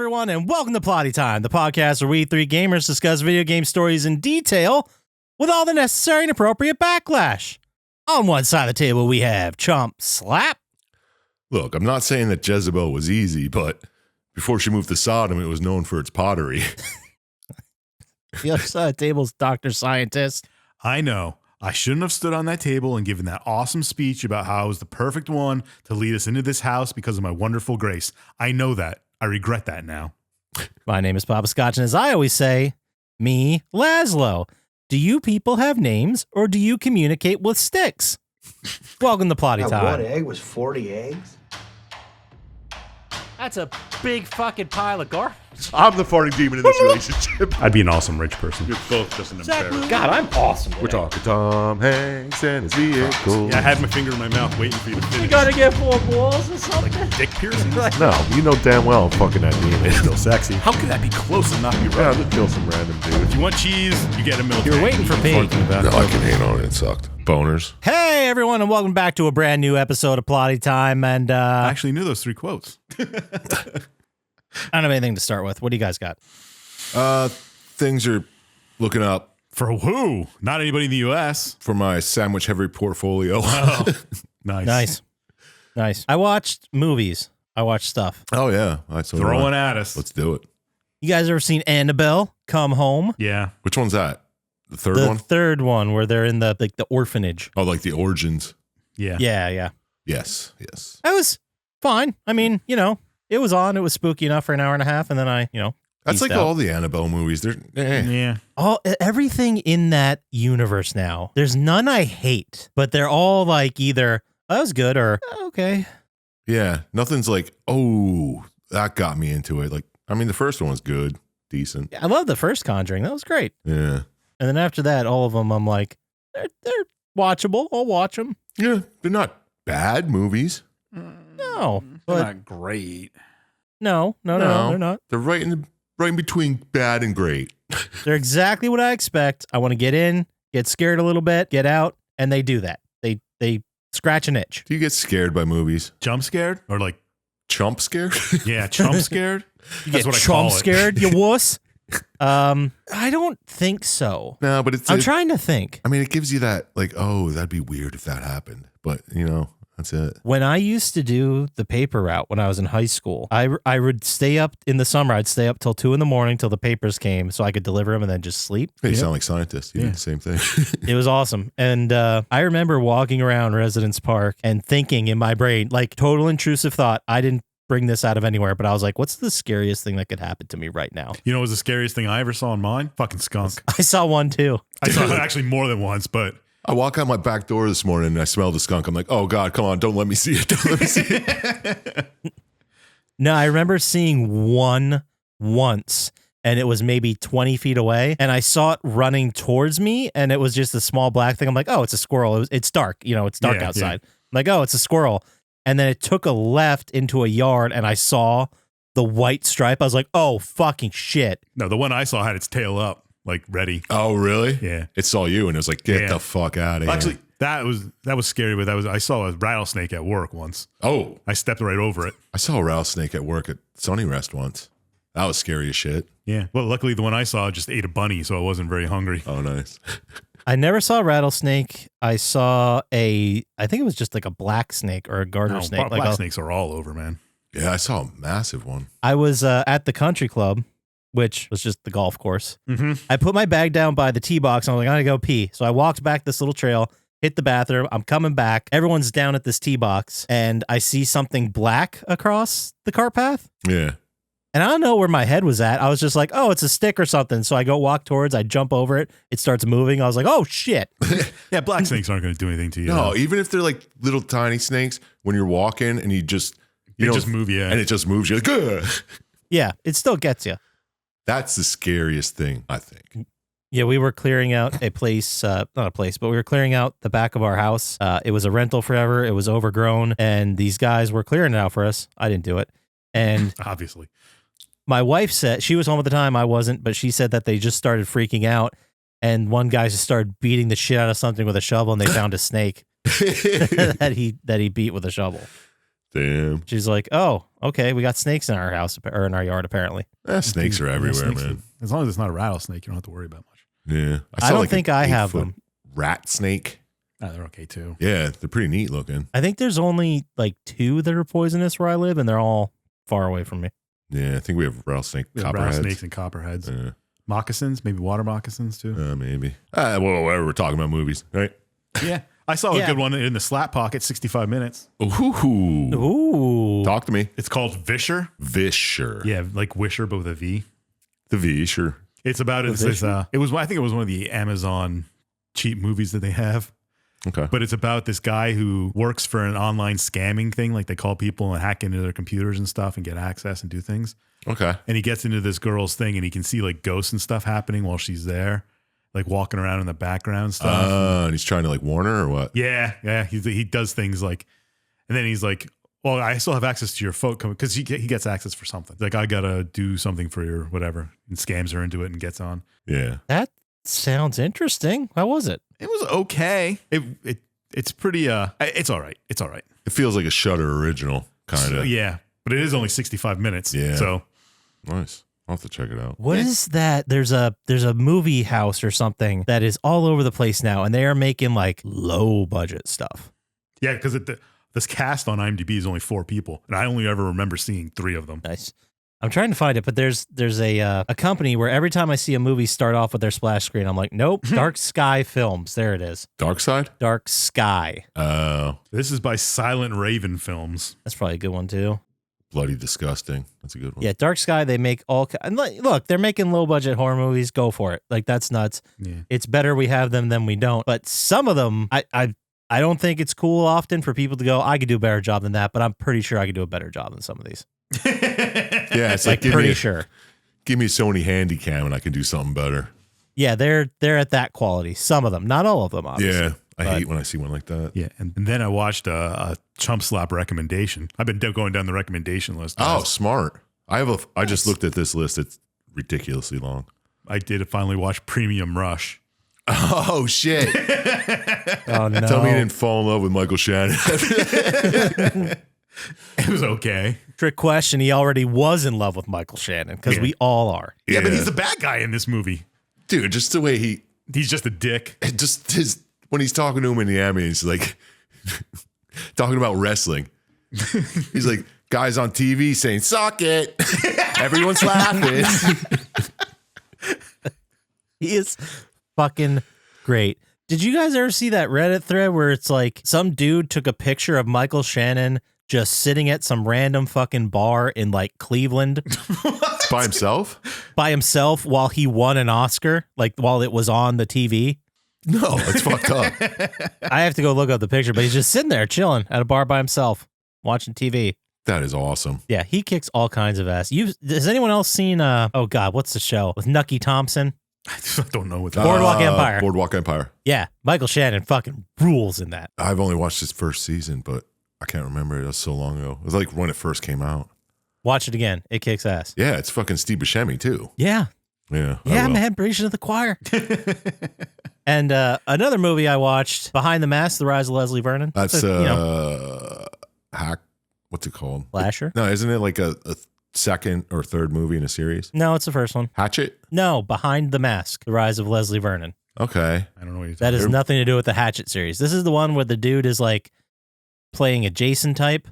everyone, and welcome to Plotty Time, the podcast where we three gamers discuss video game stories in detail with all the necessary and appropriate backlash. On one side of the table, we have Chump Slap. Look, I'm not saying that Jezebel was easy, but before she moved to Sodom, it was known for its pottery. The other side of the table is Dr. Syintist. I know. I shouldn't have stood on that table and given that awesome speech about how I was the perfect one to lead us into this house because of my wonderful grace. I know that. I regret that now. My name is Poppascotch, and as I always say, me, Laszlo. Do you people have names, or do you communicate with sticks? Welcome to Plotty Time. One egg was 40 eggs? That's a big fucking pile of garbage. I'm the farting demon in this relationship. I'd be an awesome rich person. You're both just an embarrassment. God, I'm awesome. We're talking Tom Hanks and his vehicle. Yeah, I had my finger in my mouth waiting for you to finish. You gotta get 4 balls or something. Dick piercing? No, you know damn well I'm fucking that demon. It's still sexy. How could that be close and not be Yeah, right? just kill some random dude. If you want cheese, you get a milk. You're waiting for Pete. No, I can hate on it. It sucked. Boners. Hey, everyone, and welcome back to a brand new episode of Plotty Time. And I actually knew those 3 quotes. I don't have anything to start with. What do you guys got? Things are looking up For who? Not anybody in the U.S. for my sandwich heavy portfolio. Oh, nice. Nice. I watched movies. I watched stuff. Oh, yeah. All right, so Throwing at us. let's do it. You guys ever seen Annabelle Come Home? Yeah. Which one's that? The third The one? third one where they're in the orphanage. Oh, like the origins. Yeah. Yeah. Yes. That was fine. I mean, it was on. It was spooky enough for an hour and a half, and then I, That's peaced like out. all the Annabelle movies. They're Yeah. Everything in that universe now. There's none I hate, but they're all like either that was good or okay. Yeah, nothing's like, oh, that got me into it. Like, I mean, the first one was good, decent. I love the first Conjuring. That was great. Yeah. And then after that, all of them, I'm like, they're watchable. I'll watch them. Yeah, they're not bad movies. No, They're but not great. no, they're not. They're right in between bad and great. They're exactly what I expect. I want to get in, get scared a little bit, get out, and they do that. They scratch an itch. Do you get scared by movies? Jump scared? Or like, Chump scared? yeah, chump scared? You That's get what I call chump it. scared, you wuss. I don't think so. No, but I'm trying to think. I mean, it gives you that, like, oh, that'd be weird if that happened. But, that's it. When I used to do the paper route when I was in high school, I would stay up in the summer. I'd stay up till 2 a.m. till the papers came so I could deliver them and then just sleep. Hey, you sound like Syintist. You did the same thing. It was awesome. And I remember walking around Residence Park and thinking in my brain, like total intrusive thought, I didn't bring this out of anywhere, but I was like, what's the scariest thing that could happen to me right now? You know what was the scariest thing I ever saw in mine? Fucking skunk. I saw one too. I saw it actually more than once, but I walk out my back door this morning and I smell the skunk. I'm like, oh, God, come on. Don't let me see it. Don't let me see it. No, I remember seeing one once, and it was maybe 20 feet away, and I saw it running towards me, and it was just a small black thing. I'm like, oh, it's a squirrel. It's dark. It's dark Yeah, outside. I'm like, oh, it's a squirrel. And then it took a left into a yard, and I saw the white stripe. I was like, oh, fucking shit. no, the one I saw had its tail up, like ready. Oh, really? Yeah. It saw you and it was like, get Yeah. the fuck out of here. Actually, that was scary, but I saw a rattlesnake at work once. Oh, I stepped right over it. I saw a rattlesnake at work at Sunny Rest once. That was scary as shit. Yeah. Well, luckily the one I saw just ate a bunny, so I wasn't very hungry. Oh, nice. I never saw a rattlesnake. I saw I think it was just like a black snake or a garter No, snake. black snakes are all over, man. Yeah, I saw a massive one. I was at the country club, which was just the golf course. Mm-hmm. I put my bag down by the tee box and I was like, I gotta go pee. So I walked back this little trail, hit the bathroom. I'm coming back. Everyone's down at this tee box and I see something black across the cart path. Yeah. And I don't know where my head was at. I was just like, oh, it's a stick or something. So I go walk towards, I jump over it. It starts moving. I was like, oh, shit. Yeah, black snakes aren't going to do anything to you. No, even if they're like little tiny snakes, when you're walking and you just, They just move you. and it just moves you. Like, ugh. Yeah, it still gets you. That's the scariest thing, I think. Yeah, we were clearing out a place, not a place, but we were clearing out the back of our house. It was a rental forever. It was overgrown. And these guys were clearing it out for us. I didn't do it. And Obviously. my wife said, she was home at the time, I wasn't, but she said that they just started freaking out. And one guy just started beating the shit out of something with a shovel and they found a snake that he beat with a shovel. Damn. She's like, oh, okay, we got snakes in our house or in our yard apparently. Snakes are everywhere, man. As long as it's not a rattlesnake, you don't have to worry about much. Yeah. I don't think I have them. Rat snake. Oh, they're okay too. Yeah, they're pretty neat looking. I think there's only like 2 that are poisonous where I live, and they're all far away from me. Yeah, I think we have rattlesnake, copperheads. Rattlesnakes and copperheads. Moccasins, maybe water moccasins too. Maybe. Well, whatever. We're talking about movies, right? Yeah. I saw a good one in the Slap Pocket, 65 minutes. Ooh. Talk to me. It's called Visher. Visher. Yeah, like Wisher, but with a V. The V, sure. It's about I think it was one of the Amazon cheap movies that they have. Okay. But it's about this guy who works for an online scamming thing. Like they call people and hack into their computers and stuff and get access and do things. Okay. And he gets into this girl's thing and he can see like ghosts and stuff happening while she's there, like walking around in the background stuff. And he's trying to like warn her or what? Yeah. He does things like, and then he's like, well, I still have access to your phone because he gets access for something. Like I got to do something for your whatever, and scams her into it and gets on. Yeah. That sounds interesting. How was it? It was okay. It's pretty, it's all right. It's all right. It feels like a Shudder original, kind of. Yeah. But it is only 65 minutes. Yeah. So nice. I'll have to check it out. What is that? There's a movie house or something that is all over the place now, and they are making like low budget stuff. Yeah, because this cast on IMDb is only 4 people, and I only ever remember seeing 3 of them. Nice. I'm trying to find it, but there's a company where every time I see a movie start off with their splash screen, I'm like, nope, Dark Sky Films. There it is. Dark Side? Dark Sky. Oh. This is by Silent Raven Films. That's probably a good one too. Bloody Disgusting. That's a good one. Yeah, Dark Sky, they make and look, they're making low budget horror movies. Go for it. Like that's nuts. Yeah. It's better we have them than we don't. But some of them, I don't think it's cool often for people to go, I could do a better job than that, but I'm pretty sure I could do a better job than some of these. Yeah, it's like pretty sure. Give me a Sony Handycam and I can do something better. Yeah, they're at that quality. Some of them, not all of them, obviously. Yeah, I hate when I see one like that. Yeah, and then I watched a Chump Slap recommendation. I've been going down the recommendation list. Oh, smart. I just looked at this list. It's ridiculously long. I did finally watch Premium Rush. Oh, shit. Oh, no. Tell me you didn't fall in love with Michael Shannon. It was okay. Trick question. He already was in love with Michael Shannon because we all are. Yeah, but he's the bad guy in this movie. Dude, just the way he's just a dick. Just when he's talking to him in the ambulance, like talking about wrestling. He's like, guys on TV saying, suck it. Everyone's laughing. He is fucking great. Did you guys ever see that Reddit thread where it's like some dude took a picture of Michael Shannon just sitting at some random fucking bar in like Cleveland By himself? by himself while he won an Oscar, like while it was on the TV? No, it's fucked up. I have to go look up the picture, but he's just sitting there chilling at a bar by himself watching TV. That is awesome. Yeah, he kicks all kinds of ass. Has anyone else seen oh god, what's the show with Nucky Thompson? I don't know what Boardwalk Empire. Boardwalk Empire. Yeah, Michael Shannon fucking rules in that. I've only watched his first season, but I can't remember. It was so long ago. It was like when it first came out. Watch it again. It kicks ass. Yeah, it's fucking Steve Buscemi too. Yeah. Yeah. Yeah, man, preaching to the choir. And another movie I watched, Behind the Mask, The Rise of Leslie Vernon. That's So, Hack. What's it called? Slasher? No, isn't it like a second or third movie in a series? No, it's the first one. Hatchet? No, Behind the Mask, The Rise of Leslie Vernon. Okay. I don't know what you're That talking has about. nothing to do with the Hatchet series. This is the one where the dude is like playing a Jason type,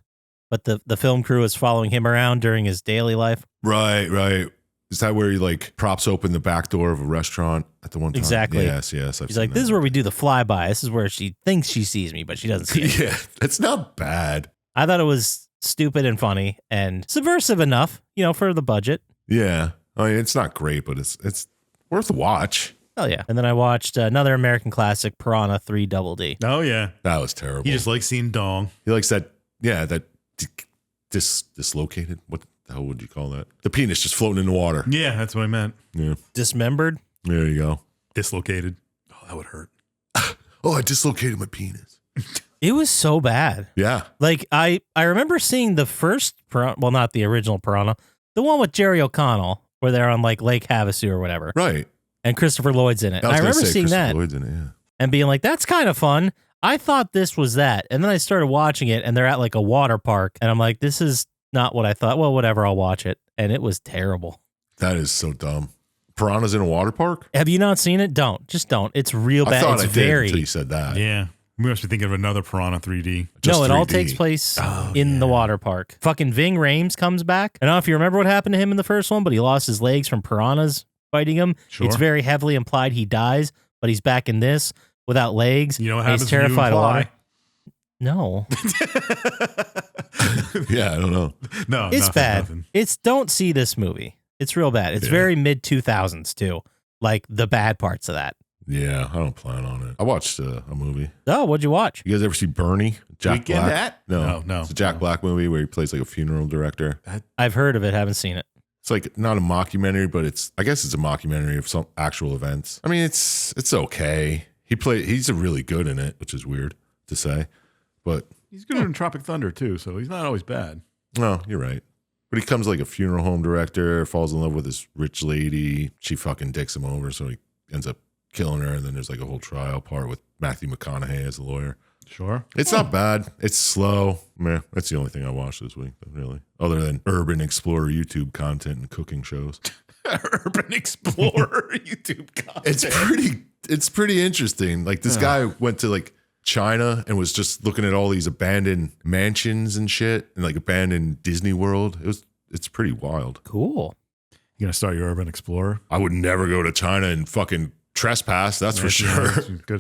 but the film crew is following him around during his daily life. Right. Is that where he like props open the back door of a restaurant at the one time? Exactly. Yes. He's like, this is where we do the flyby. This is where she thinks she sees me, but she doesn't see me. Yeah, that's not bad. I thought it was stupid and funny and subversive enough, for the budget. Yeah. I mean, it's not great, but it's worth a watch. Oh, yeah. And then I watched another American classic, Piranha 3 Double D. Oh, yeah. That was terrible. He just likes seeing dong. He likes that, that dislocated. What the hell would you call that? The penis just floating in the water. Yeah, that's what I meant. Yeah. Dismembered. There you go. Dislocated. Oh, that would hurt. Oh, I dislocated my penis. It was so bad. Yeah. Like, I remember seeing the first Piranha, well, not the original Piranha, the one with Jerry O'Connell, where they're on like Lake Havasu or whatever. Right. And Christopher Lloyd's in it. I I remember seeing that Lloyd's in it, yeah. and being like, that's kind of fun. I thought this was that. And then I started watching it and they're at like a water park. And I'm like, this is not what I thought. Well, whatever, I'll watch it. And it was terrible. That is so dumb. Piranhas in a water park? Have you not seen it? Don't. Just don't. It's real bad. I thought it's I did very until you said that. Yeah. We must be thinking of another Piranha 3D. Just no, it all 3D. takes place in the water park. Fucking Ving Rhames comes back. I don't know if you remember what happened to him in the first one, but he lost his legs from piranhas fighting him. Sure. It's very heavily implied he dies, but he's back in this without legs. You know what and happens he's terrified of when you water. No. Yeah, I don't know. No, It's nothing, bad. nothing. Don't see this movie. It's real bad. It's Yeah. very mid 2000s too. Like the bad parts of that. Yeah, I don't plan on it. I watched a movie. Oh, what'd you watch? You guys ever see Bernie? Jack Weekend Black? At? No, No. It's a Jack Black movie where he plays like a funeral director. I've heard of it, haven't seen it. It's like not a mockumentary, but I guess it's a mockumentary of some actual events. I mean, it's okay. He's really good in it, which is weird to say, but He's good in Tropic Thunder, too, so he's not always bad. no, you're right. But he comes like a funeral home director, falls in love with this rich lady. She fucking dicks him over, so he ends up killing her. And then there's like a whole trial part with Matthew McConaughey as the lawyer. Sure. It's not bad. It's slow. Meh, that's the only thing I watched this week, really. Other than Urban Explorer YouTube content and cooking shows. Urban Explorer YouTube content. It's pretty interesting. Like this guy went to like China and was just looking at all these abandoned mansions and shit and like abandoned Disney World. It's pretty wild. Cool. You gonna start your Urban Explorer? I would never go to China and fucking trespass. That's for sure.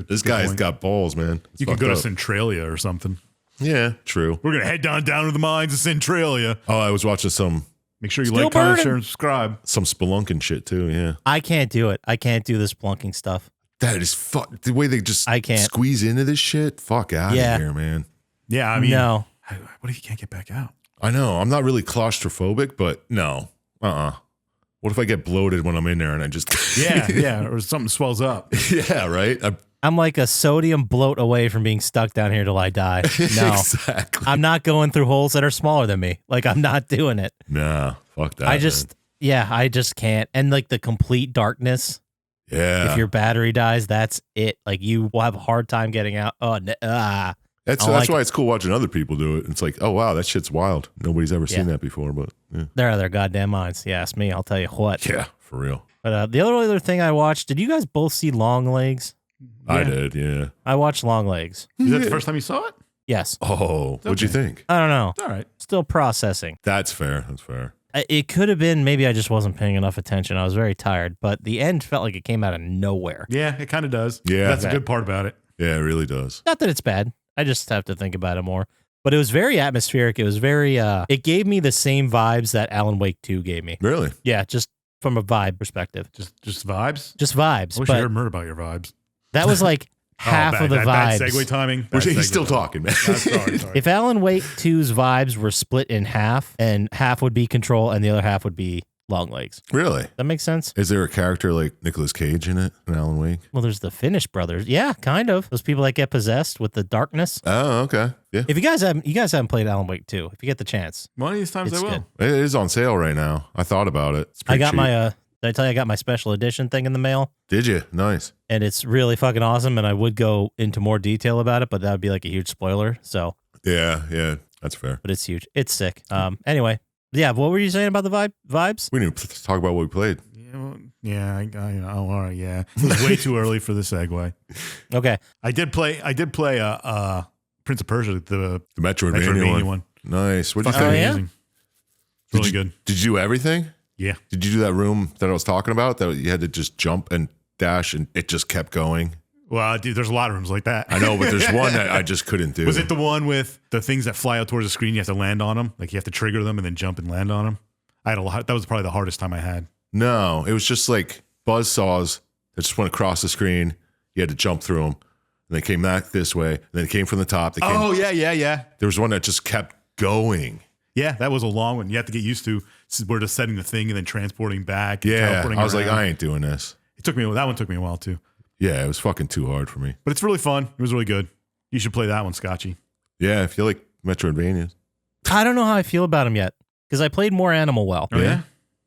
This guy's got balls, man. It's You could fucked go up. to Centralia or something. Yeah, true. We're gonna head down to the mines of Centralia. Oh, I was watching some Make sure you Still like, comment, burning. share, and subscribe. spelunking shit too. Yeah, I can't do it. I can't do this plunking stuff. that is fuck. The way they just I can't. squeeze into this shit. Fuck out Yeah. of here, man. Yeah, I mean, No. what if you can't get back out? I know. I'm not really claustrophobic, but no. What if I get bloated when I'm in there and I just Yeah, or something swells up. yeah, right? I'm like a sodium bloat away from being stuck down here till I die. No. Exactly. I'm not going through holes that are smaller than me. Like, I'm not doing it. Nah, fuck that. I just can't. And like the complete darkness, man. Yeah. if your battery dies, that's it. Like, you will have a hard time getting out. That's why it's cool watching other people do it. It's like, oh wow, that shit's wild. Nobody's ever seen Yeah. that before, but yeah, They're out of their goddamn minds. You ask me, I'll tell you what. yeah, for real. But the other thing I watched, did you guys both see Long Legs? I Yeah. did, yeah. I watched Long Legs. Is that the first time you saw it? Yes. Oh, what'd you think? I don't know. It's all right. Still processing. That's fair. That's fair. It could have been, maybe I just wasn't paying enough attention. I was very tired, but the end felt like it came out of nowhere. Yeah, it kind of does. Yeah. That's Okay. a good part about it. Yeah, it really does. Not that it's bad. I just have to think about it more. But it was very atmospheric. It was very, it gave me the same vibes that Alan Wake 2 gave me. Really? Yeah, just from a vibe perspective. Just vibes. Just vibes. I wish I But heard more about your vibes. that was like half bad, of the bad vibes. segue timing. Which Bad he's segue still timing. talking, man. Sorry. If Alan Wake 2's vibes were split in half, and half would be Control and the other half would be Long Legs. Really? That makes sense? Is there a character like Nicolas Cage in it in Alan Wake? Well, there's the Finnish brothers. Yeah, kind of. Those people that get possessed with the darkness. Oh, okay. Yeah. If you guys haven't played Alan Wake 2, if you get the chance. One of these times It's I will. good. It is on sale right now. I thought about it. It's I pretty got cheap. my did I tell you I got my special edition thing in the mail? Did you? Nice. And it's really fucking awesome, and I would go into more detail about it, but that would be like a huge spoiler. So, Yeah, that's fair. but it's huge. It's sick. Anyway, yeah, what were you saying about the vibes? We need to talk about what we played. All right, yeah. It was way too early for the segue. Okay. I did play Prince of Persia, the The Metroidvania, Metroidvania one. one. Nice. What did you Fucking Oh, think? yeah? amazing. Really good. Did you do everything? Yeah. Did you do that room that I was talking about that you had to just jump and dash and it just kept going? Well, dude, there's a lot of rooms like that. I know, but there's one that I just couldn't do. Was it the one with the things that fly out towards the screen? You have to land on them. Like you have to trigger them and then jump and land on them. I had a lot. That was probably the hardest time I had. No, it was just like buzzsaws that just went across the screen. You had to jump through them. And they came back this way. And then it came from the top. They came, yeah. There was one that just kept going. Yeah, that was a long one. You have to get used to. We're just setting the thing and then transporting back. And Yeah. teleporting I was like, around. I ain't doing this. That one took me a while too. Yeah, it was fucking too hard for me. But it's really fun. It was really good. You should play that one, Scotchy. Yeah, I feel like Metroidvania. I don't know how I feel about him yet because I played more Animal Well. Oh, yeah?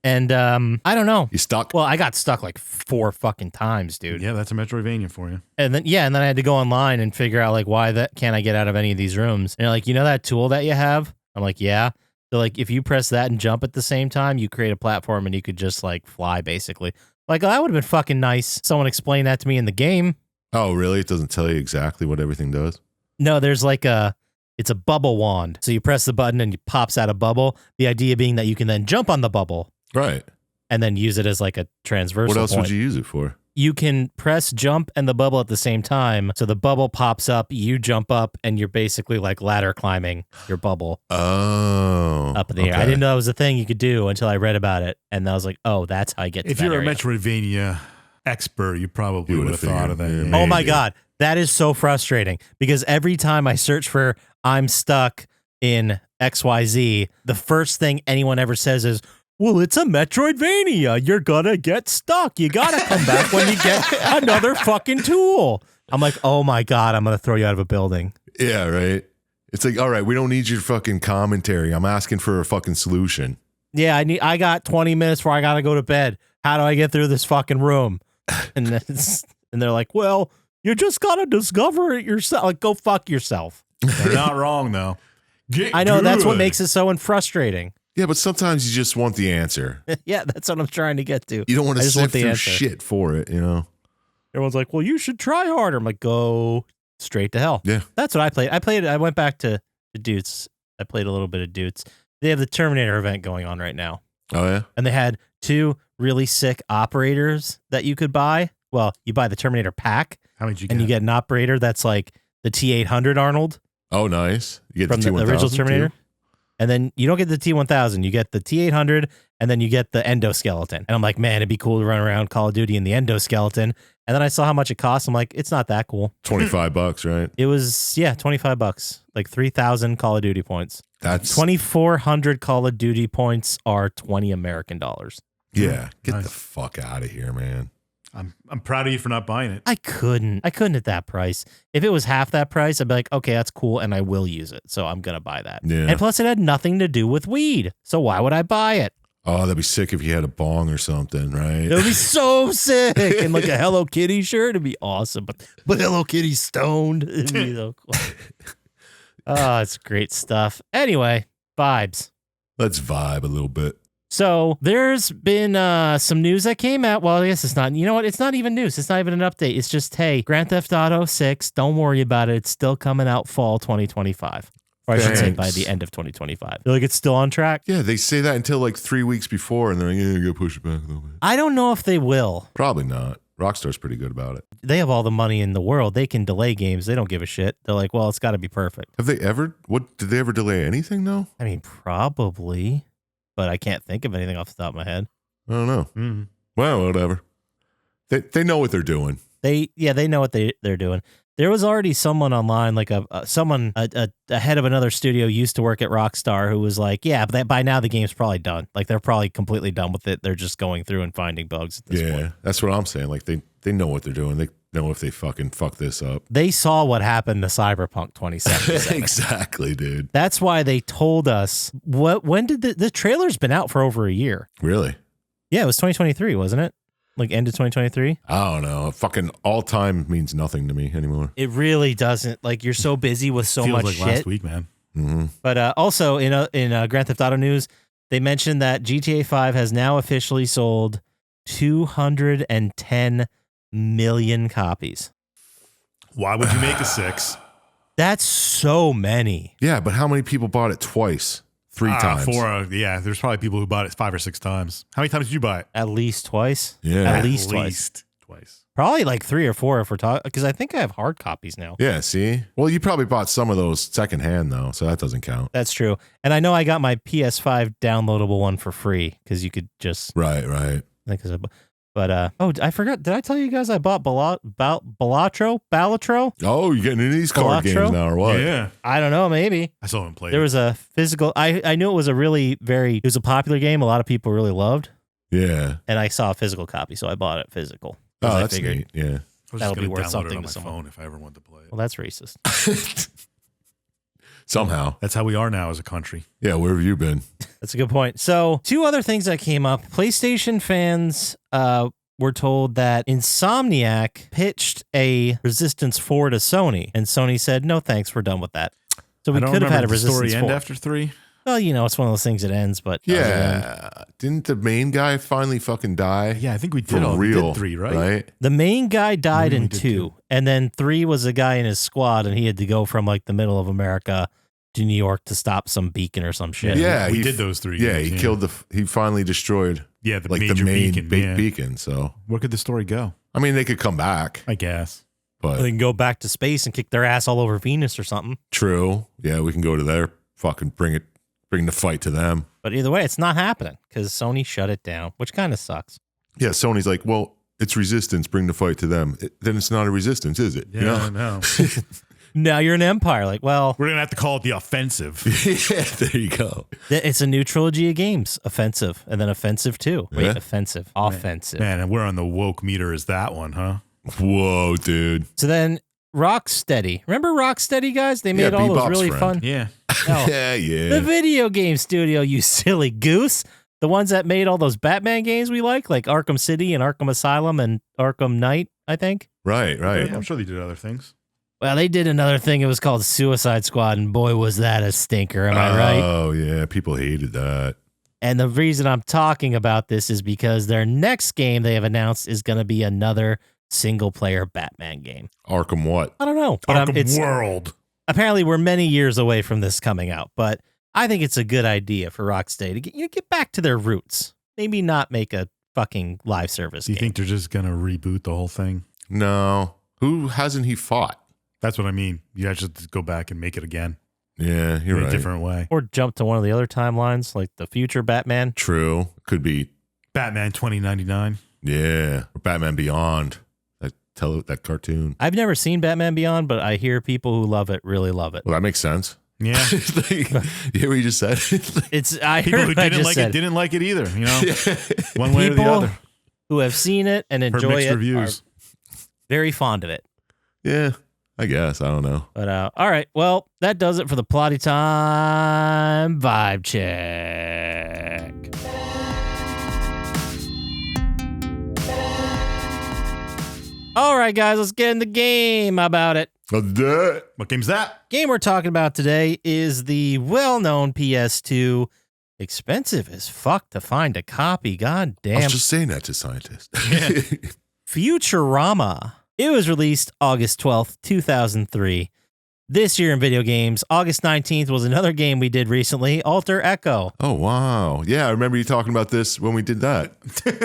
And I don't know. You stuck? Well, I got stuck like 4 fucking times, dude. Yeah, that's a Metroidvania for you. And then I had to go online and figure out like why that can't I get out of any of these rooms. And they're like, you know that tool that you have? I'm like, yeah. So like if you press that and jump at the same time, you create a platform and you could just like fly basically. Like that would have been fucking nice. Someone explained that to me in the game. Oh, really? It doesn't tell you exactly what everything does? No, there's like it's a bubble wand. So you press the button and it pops out a bubble. The idea being that you can then jump on the bubble. Right. And then use it as like a transversal What else point. would you use it for? You can press jump and the bubble at the same time. So the bubble pops up, you jump up, and you're basically like ladder climbing your bubble up in the air. I didn't know that was a thing you could do until I read about it. And I was like, oh, that's how I get to If that you're area. a Metroidvania expert, you probably would have thought of that. figured, Yeah. Oh my maybe. God. That is so frustrating because every time I search for I'm stuck in XYZ, the first thing anyone ever says is, well, it's a Metroidvania. You're gonna get stuck. You gotta come back when you get another fucking tool. I'm like, oh my God, I'm gonna throw you out of a building. Yeah, right. It's like, all right, we don't need your fucking commentary. I'm asking for a fucking solution. Yeah, I got 20 minutes before I gotta go to bed. How do I get through this fucking room? And they're like, well, you just gotta discover it yourself. Like, go fuck yourself. They're not wrong, though. Get I know that's what good. makes it so frustrating. Yeah, but sometimes you just want the answer. Yeah, that's what I'm trying to get to. You don't want I to just want sift the through answer. shit for it, you know? Everyone's like, well, you should try harder. I'm like, go straight to hell. Yeah. That's what I played. I went back to the Dutes. I played a little bit of Dutes. They have the Terminator event going on right now. Oh, yeah? And they had 2 really sick operators that you could buy. Well, you buy the Terminator pack How many did you get? and you get an operator that's like the T-800 Arnold Oh, nice. You get from the T1000 original too? Terminator. And then you don't get the T-1000. You get the T-800 and then you get the endoskeleton. And I'm like, man, it'd be cool to run around Call of Duty in the endoskeleton. And then I saw how much it costs. I'm like, it's not that cool. $25, right? It was, $25. Like 3,000 Call of Duty points. That's 2,400 Call of Duty points are $20 American dollars. yeah. Get Nice. the fuck out of here, man. I'm proud of you for not buying it. I couldn't at that price. If it was half that price, I'd be like, okay, that's cool, and I will use it. So I'm gonna buy that. Yeah. And plus, it had nothing to do with weed. So why would I buy it? Oh, that'd be sick if you had a bong or something, right? It would be so sick. And like a Hello Kitty shirt, it'd be awesome. But Hello Kitty's stoned. It'd be so cool. Oh, it's great stuff. Anyway, vibes. Let's vibe a little bit. So there's been some news that came out. Well, I guess it's not. You know what? It's not even news. It's not even an update. It's just, hey, Grand Theft Auto 6, don't worry about it. It's still coming out fall 2025. Or I should say by Thanks. the end of 2025. They're like, it's still on track? Yeah, they say that until like 3 weeks before, and they're like, yeah, you gotta push it back a little bit. I don't know if they will. Probably not. Rockstar's pretty good about it. They have all the money in the world. They can delay games. They don't give a shit. They're like, well, it's got to be perfect. Have they ever, did they ever delay anything though? I mean, probably. But I can't think of anything off the top of my head. I don't know. Mm-hmm. Well, whatever. They know what they're doing. They know what they're doing. There was already someone online, like a head of another studio used to work at Rockstar who was like, yeah, but by now the game's probably done. Like they're probably completely done with it. They're just going through and finding bugs at this point. That's what I'm saying. Like they know what they're doing. They know if they fucking fuck this up. They saw what happened to Cyberpunk 2077. Exactly, dude. That's why they told us when did the trailer's been out for over a year. Really? Yeah, it was 2023, wasn't it? Like end of 2023? I don't know. Fucking all time means nothing to me anymore. It really doesn't. Like you're so busy with so Feels much like shit. last week, man. Mm-hmm. But also in Grand Theft Auto news, they mentioned that GTA 5 has now officially sold 210 million copies. Why would you make a 6? That's so many. Yeah, but how many people bought it twice? 3 times? There's probably people who bought it 5 or 6 times. How many times did you buy it? At least twice. Yeah. At least twice. Probably like 3 or 4 if we're talking, because I think I have hard copies now. Yeah, see? Well, you probably bought some of those secondhand, though, so that doesn't count. That's true. And I know I got my PS5 downloadable one for free because you could just. Right. But I forgot. Did I tell you guys I bought Balatro? Oh, you're getting into these card Balatro? games now, or what? Yeah. I don't know. Maybe. I saw him play There it. was a physical. I knew it was it was a popular game. A lot of people really loved. Yeah. And I saw a physical copy, so I bought it physical. 'Cause Oh, I that's figured, neat. Yeah. I was just that'll be gonna worth download something it on to my someone. phone if I ever wanted to play it. Well, that's racist. Somehow. That's how we are now as a country. Yeah, where have you been? That's a good point. So 2 other things that came up. PlayStation fans were told that Insomniac pitched a Resistance 4 to Sony, and Sony said, no thanks, we're done with that. So we I don't could have had a remember, did the Resistance story 4. end after 3? Well, it's one of those things that ends, but doesn't end. Yeah. Didn't the main guy finally fucking die? Yeah, I think we For did real. We did 3, right? Right? The main guy died Maybe we in did 2, two. and then 3 was a guy in his squad, and he had to go from like the middle of America to New York to stop some beacon or some shit. Yeah, we he did those 3. Yeah, games, he killed he finally destroyed the like major the main beacon. big yeah. beacon. So, Where could the story go? I mean, they could come back, I guess. but They can go back to space and kick their ass all over Venus or something. true. Yeah, we can go to there, fucking bring the fight to them. But either way, it's not happening because Sony shut it down, which kind of sucks. Yeah, Sony's like, well, it's resistance, bring the fight to them. Then it's not a resistance, is it? Yeah, I know. Now you're an empire. Like, well, We're going to have to call it the offensive. Yeah, there you go. it's a new trilogy of games. Offensive, and then Offensive 2. Wait, Yeah. Offensive. Offensive. Man, and we're on the woke meter as that one, huh? Whoa, dude. So then Rocksteady. Remember Rocksteady, guys? They made all those Bebop's really friend. fun. Yeah. Oh, Yeah, yeah. the video game studio, you silly goose. The ones that made all those Batman games we like Arkham City and Arkham Asylum and Arkham Knight, I think. Right, right. I'm sure they did other things. Well, they did another thing. It was called Suicide Squad, and boy, was that a stinker. Am I right? Oh, yeah. People hated that. And the reason I'm talking about this is because their next game they have announced is going to be another single-player Batman game. Arkham what? I don't know, but Arkham World. apparently we're many years away from this coming out. But I think it's a good idea for Rocksteady to get back to their roots. Maybe not make a fucking live service Do you game. think they're just going to reboot the whole thing? No. Who hasn't he fought? That's what I mean. You have to just go back and make it again Yeah, you're in right. a different way. Or jump to one of the other timelines, like the future Batman. True. Could be, Batman 2099. yeah. Or Batman Beyond. That cartoon. I've never seen Batman Beyond, but I hear people who love it really love it. Well, that makes sense. Yeah. You hear what you just said? I People heard who what I didn't just like said. it didn't like it either, one way or the People other. who have seen it and Heard enjoy mixed it reviews. are very fond of it. Yeah, I guess. I don't know. But all right, well, that does it for the Plotty Time vibe check. All right, guys, let's get in the game. How about it? What game's that? Game we're talking about today is the well-known PS2. Expensive as fuck to find a copy. God I damn. was just saying that to scientists. Futurama. It was released August 12th, 2003. This year in video games, August 19th was another game we did recently, Alter Echo. Oh, wow. Yeah, I remember you talking about this when we did that.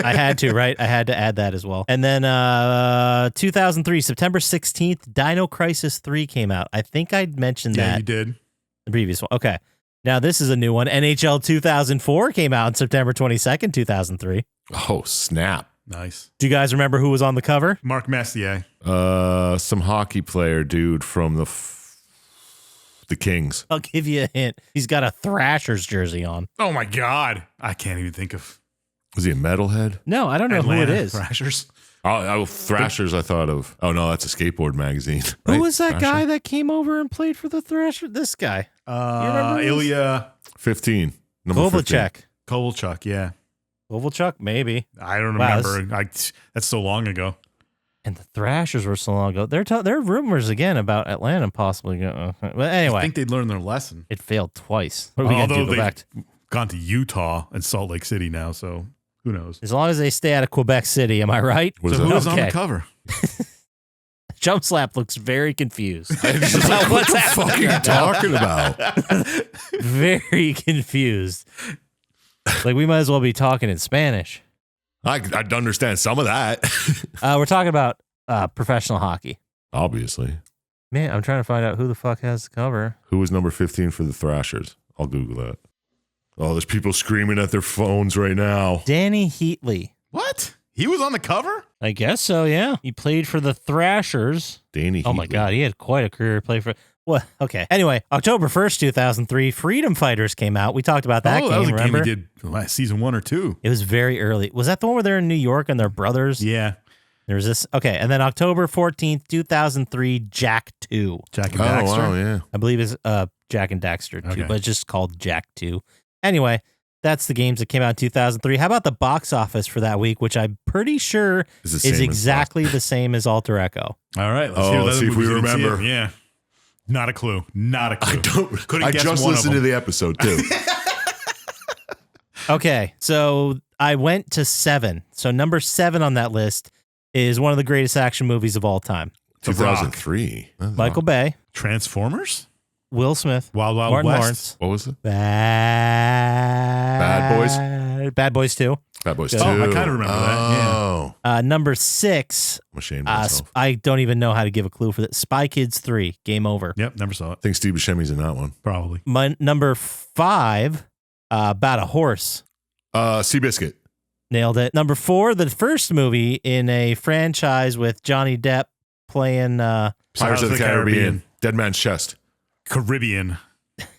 I had to, right? I had to add that as well. And then 2003, September 16th, Dino Crisis 3 came out. I think I mentioned Yeah, that you did. the previous one. Okay. Now this is a new one. NHL 2004 came out on September 22nd, 2003. Oh, snap. Nice. Do you guys remember who was on the cover? Mark Messier. Some hockey player dude from the Kings. I'll give you a hint. He's got a Thrashers jersey on. Oh my God. I can't even think of Was he a metalhead? No, I don't know Atlanta who it is. Thrashers. Oh, Thrashers, I thought of. Oh, no, that's a skateboard magazine. Who right? was that Thrasher? guy that came over and played for the Thrashers? This guy. remember this? Ilya 15. Number 15. Kovalchuk. Kovalchuk. Yeah. Kovalchuk, maybe. I don't Wow, remember. That's so long ago. And the Thrashers were so long ago. There are rumors again about Atlanta possibly going. But anyway, I think they'd learned their lesson. it failed twice. What are we going to Although do? Go back? gone to Utah and Salt Lake City now, so who knows? As long as they stay out of Quebec City, am I right? What is So that? who was on Okay. the cover? Chump Slap looks very confused. What What's the fuck are you talking about? Very confused. Like we might as well be talking in Spanish. I'd understand some of that. We're talking about professional hockey. Obviously. Man, I'm trying to find out who the fuck has the cover. Who was number 15 for the Thrashers? I'll Google that. Oh, there's people screaming at their phones right now. Danny Heatley. What? He was on the cover? I guess so, yeah. He played for the Thrashers. Danny Oh my Heatley. God, he had quite a career. Play for what? Okay. Anyway, October 1st, 2003, Freedom Fighters came out. We talked about that game. That was a remember? game we did last season 1 or 2. It was very early. Was that the one where they're in New York and they're brothers? Yeah. There was this. Okay, and then October 14th, 2003, Jack 2. Jack and Oh, Daxter. wow, yeah. I believe it's Jack and Daxter 2, Okay. but it's just called Jack 2. Anyway, that's the games that came out in 2003. How about the box office for that week, which I'm pretty sure It's the same is as exactly the same as Alter Echo. All right. Oh, hear let's the see if we movies we didn't see remember. it. Yeah. Not a clue. Not a clue. I don't. Couldn't I guess just one of listened to them. the episode too. Okay, so I went to 7. So number 7 on that list is one of the greatest action movies of all time. 2003. Michael Bay, Transformers? Will Smith, Wild Wild Martin West? Lawrence, What was it? Bad Boys? Bad Boys 2. Bad Boys Good. 2. Oh, I kind of remember that. Yeah. Oh, Number 6, I'm ashamed of myself. I don't even know how to give a clue for that. Spy Kids 3, Game Over. Yep, never saw it. I think Steve Buscemi's in that one. Probably. My number 5, About a Horse. Seabiscuit. Nailed it. Number 4, the first movie in a franchise with Johnny Depp playing Pirates of the Caribbean. Dead Man's Chest. Caribbean.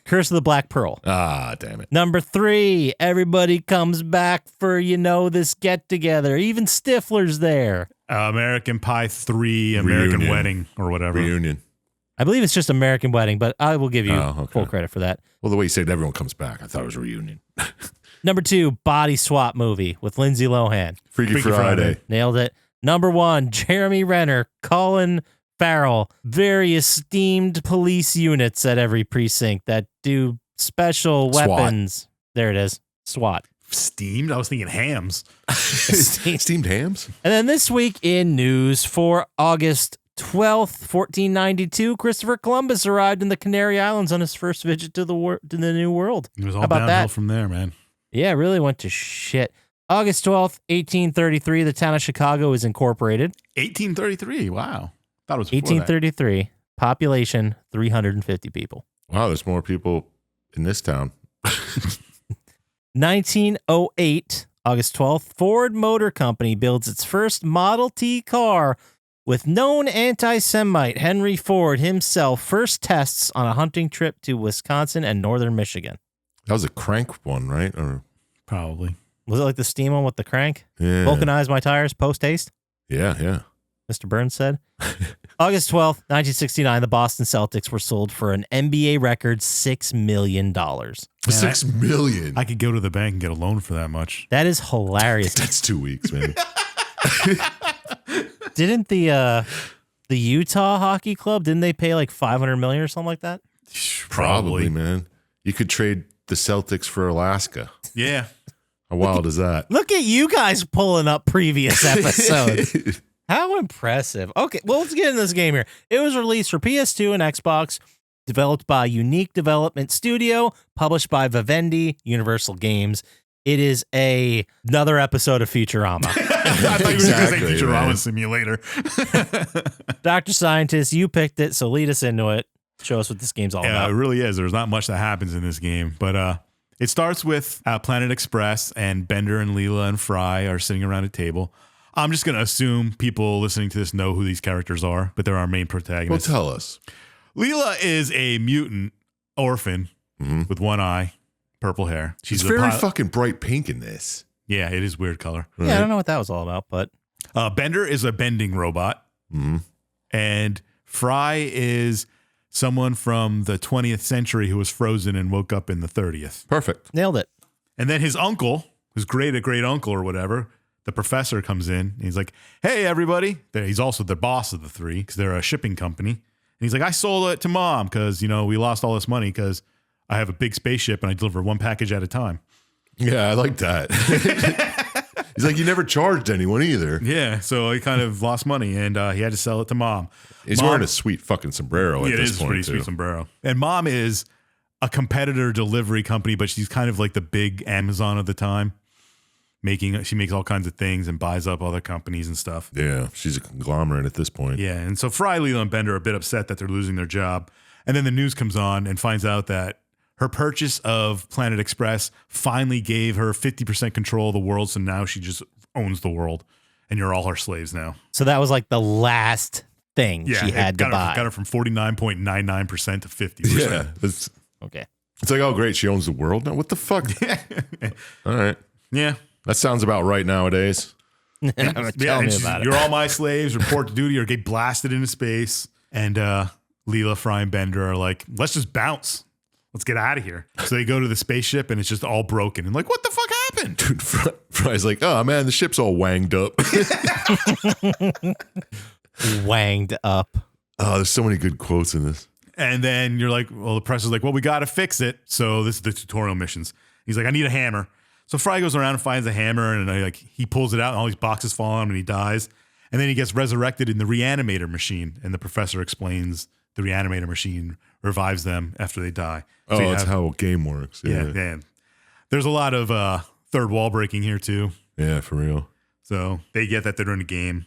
Curse of the Black Pearl. Ah, damn it. Number 3, everybody comes back for, this get together. Even Stifler's there. American Pie 3, American Reunion. Wedding, or whatever. Reunion. I believe it's just American Wedding, but I will give you full credit for that. Well, the way you said everyone comes back, I thought it was Reunion. Number 2, Body Swap movie with Lindsay Lohan. Freaky Friday. Nailed it. Number 1, Jeremy Renner, Colin Farrell, very esteemed police units at every precinct that do special SWAT. weapons. There it is. SWAT. Steamed? I was thinking hams. Steamed hams? And then this week in news for August 12th, 1492, Christopher Columbus arrived in the Canary Islands on his first visit to the New World. It was all How about downhill that? from there, man. Yeah, it really went to shit. August 12th, 1833, the town of Chicago is incorporated. 1833. Wow. Thought it was before 1833, population 350 people. Wow, there's more people in this town. 1908, August 12th, Ford Motor Company builds its first Model T car with known anti-Semite Henry Ford himself. First tests on a hunting trip to Wisconsin and northern Michigan. That was a crank one, right? Or that. Probably. Was it like the steam one with the crank? yeah. Vulcanize my tires post-haste, Yeah. Mr. Burns said. August 12th, 1969, the Boston Celtics were sold for an NBA record $6 million. $6 million. I could go to the bank and get a loan for that much. That is hilarious. That's 2 weeks, man. Didn't the Utah Hockey Club, didn't they pay like $500 million or something like that? Probably, man. You could trade the Celtics for Alaska. Yeah. How wild is that? Look at you guys pulling up previous episodes. How impressive. Okay, well, let's get into this game here. It was released for PS2 and Xbox, developed by Unique Development Studio, published by Vivendi, Universal Games. It is another episode of Futurama. I thought you were Exactly, going to say Futurama man. Simulator. Dr. Scientist, you picked it, so lead us into it. Show us what this game's all Yeah, it about. really is. There's not much that happens in this game, but it starts with Planet Express, and Bender and Leela and Fry are sitting around a table. I'm just going to assume people listening to this know who these characters are, but they're our main Well, protagonists. tell us. Leela is a mutant orphan with one eye, purple hair. She's It's a very pilot. fucking bright pink in this. Yeah, it is weird color. Yeah, I don't know what that was all about, but Bender is a bending robot, Mhm. and Fry is someone from the 20th century who was frozen and woke up in the 30th. Perfect. nailed it. And then his uncle, his great uncle or whatever, the professor comes in. And he's like, "Hey, everybody!" He's also the boss of the three because they're a shipping company. And he's like, "I sold it to Mom because we lost all this money because I have a big spaceship and I deliver one package at a time." Yeah, I like that. He's like, you never charged anyone either. Yeah, so he kind of lost money and he had to sell it to Mom. He's Mom- wearing a sweet fucking sombrero at Yeah, it this is a point, pretty too. sweet sombrero. And Mom is a competitor delivery company, but she's kind of like the big Amazon of the time. She makes all kinds of things and buys up other companies and stuff. Yeah, she's a conglomerate at this point. Yeah, and so Fry, Leela, and Bender are a bit upset that they're losing their job. And then the news comes on and finds out that her purchase of Planet Express finally gave her 50% control of the world, so now she just owns the world, and you're all her slaves now. So that was like the last thing she had to buy. Got her from 49.99% to 50%. Yeah. It's Okay. like, oh, great, she owns the world now? What the fuck? All right. Yeah. That sounds about right nowadays. Tell Yeah, me and she's, about it. You're all my slaves, report to duty or get blasted into space. And Leela, Fry, and Bender are like, let's just bounce. Let's get out of here. So they go to the spaceship and it's just all broken. And like, what the fuck happened? Dude, Fry's like, oh, man, the ship's all wanged up. Wanged up. Oh, there's so many good quotes in this. And then you're like, well, the professor's like, well, we got to fix it. So this is the tutorial missions. He's like, I need a hammer. So Fry goes around and finds a hammer, and he pulls it out, and all these boxes fall on him, and he dies. And then he gets resurrected in the reanimator machine, and the professor explains the reanimator machine revives them after they die. So that's how a game works. Yeah. There's a lot of third wall breaking here too. Yeah, for real. So they get that they're in a game.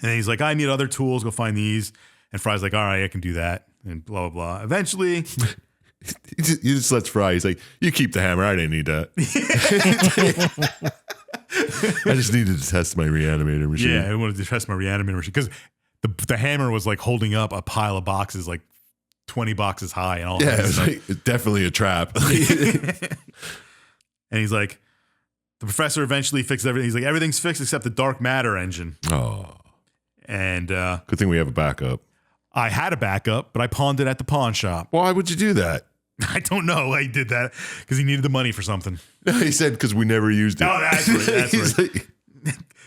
And then he's like, I need other tools, go find these. And Fry's like, all right, I can do that. And blah, blah, blah. Eventually... He just lets Fry. He's like, you keep the hammer. I didn't need that. I just needed to test my reanimator machine. Yeah, I wanted to test my reanimator machine because the hammer was like holding up a pile of boxes, like 20 boxes high. And all it was like, it's definitely a trap. And he's like, the professor eventually fixes everything. He's like, everything's fixed except the dark matter engine. Oh. And good thing we have a backup. I had a backup, but I pawned it at the pawn shop. Why would you do that? I don't know why he did that because he needed the money for something. He said because we never used it. Oh, that's right. That's right. Like,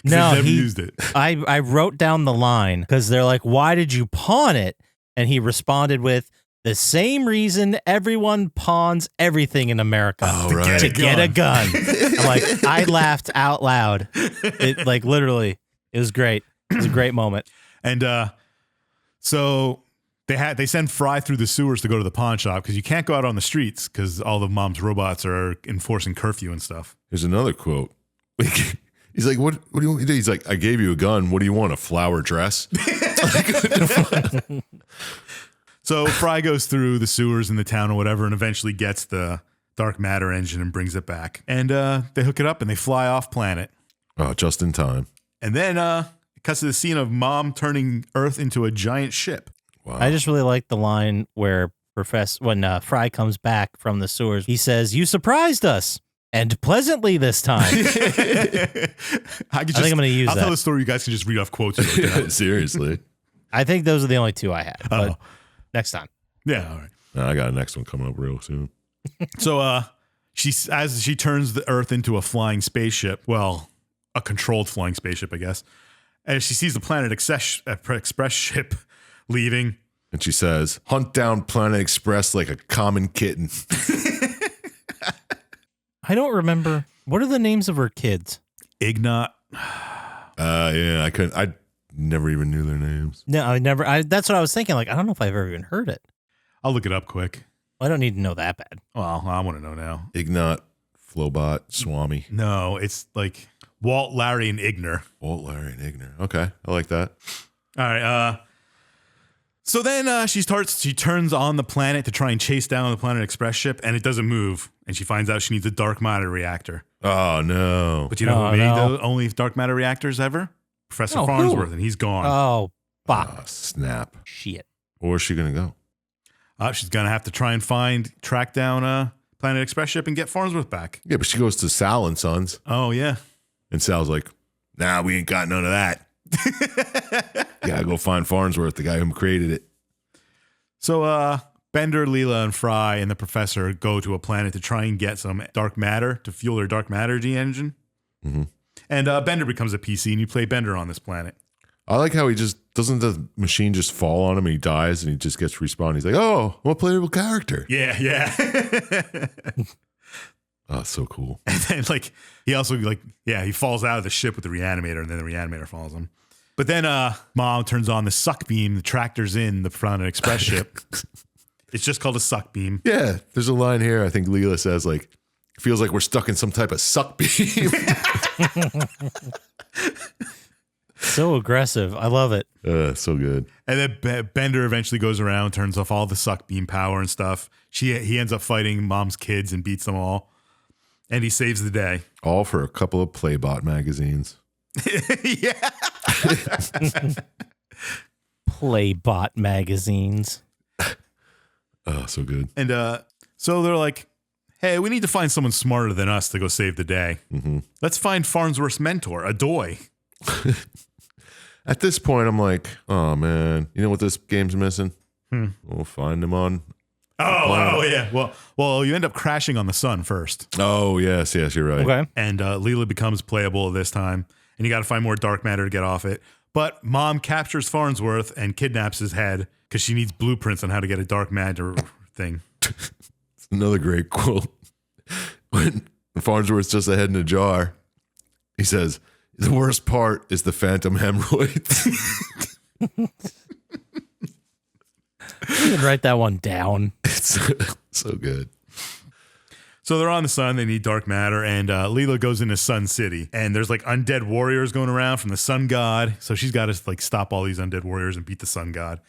No, never used it. I wrote down the line because they're like, why did you pawn it? And he responded with, the same reason everyone pawns everything in America. To get a gun. I'm like, I laughed out loud. It like literally, it was great. It was a great moment. And so they send Fry through the sewers to go to the pawn shop because you can't go out on the streets because all of Mom's robots are enforcing curfew and stuff. Here's another quote. He's like, what do you want me to do? He's like, I gave you a gun. What do you want, a flower dress? So Fry goes through the sewers in the town or whatever and eventually gets the dark matter engine and brings it back. And they hook it up and they fly off planet. Oh, just in time. And then it cuts to the scene of Mom turning Earth into a giant ship. Wow. I just really like the line where when Fry comes back from the sewers, he says, you surprised us. And pleasantly this time. I think I'm going to use I'll that. tell the story. You guys can just read off quotes. Seriously. I think those are the only two I had. But next time. Yeah, all right. I got a next one coming up real soon. So as she turns the Earth into a flying spaceship, well, a controlled flying spaceship, I guess, and she sees the Planet Express ship leaving. And she says, hunt down Planet Express like a common kitten. I don't remember. What are the names of her kids? Ignat. Yeah, I never even knew their names. No, I never. That's what I was thinking. Like, I don't know if I've ever even heard it. I'll look it up quick. I don't need to know that bad. Well, I want to know now. Ignat, Flowbot, Swami. No, it's like Walt, Larry, and Igner. Walt, Larry, and Igner. Okay, I like that. All right. So then she turns on the planet to try and chase down the Planet Express ship, and it doesn't move. And she finds out she needs a dark matter reactor. Oh, no. But you know who made the only dark matter reactors ever? Professor Farnsworth, and he's gone. Oh, fuck. Oh, snap. Shit. Where's she going to go? She's going to have to try and track down Planet Express ship and get Farnsworth back. Yeah, but she goes to Sal and Sons. Oh, yeah. And Sal's like, nah, we ain't got none of that. Gotta go find Farnsworth, the guy who created it. So Bender, Leela, and Fry and the professor go to a planet to try and get some dark matter to fuel their dark matter engine. Mm-hmm. And Bender becomes a PC, and you play Bender on this planet. I like how doesn't the machine just fall on him and he dies and he just gets respawned. He's like, oh, I'm a playable character. Yeah. Oh, so cool. And then he also he falls out of the ship with the reanimator, and then the reanimator follows him. But then Mom turns on the suck beam, the tractors in the Planet Express ship. It's just called a suck beam. Yeah, there's a line here. I think Leela says feels like we're stuck in some type of suck beam. So aggressive. I love it. So good. And then Bender eventually goes around, turns off all the suck beam power and stuff. He ends up fighting Mom's kids and beats them all. And he saves the day. All for a couple of Playbot magazines. Yeah. Playbot magazines. Oh, so good. And so they're like, hey, we need to find someone smarter than us to go save the day. Mm-hmm. Let's find Farnsworth's mentor, Adoy. At this point, I'm like, oh, man. You know what this game's missing? We'll find him on... Oh, yeah. Well, you end up crashing on the sun first. Oh, yes, you're right. Okay. And Leela becomes playable this time. And you got to find more dark matter to get off it. But Mom captures Farnsworth and kidnaps his head because she needs blueprints on how to get a dark matter thing. Another great quote. When Farnsworth's just a head in a jar, he says, "The worst part is the phantom hemorrhoids." You can write that one down. It's so good. So they're on the sun. They need dark matter, and Leela goes into Sun City, and there's like undead warriors going around from the sun god. So she's got to like stop all these undead warriors and beat the sun god.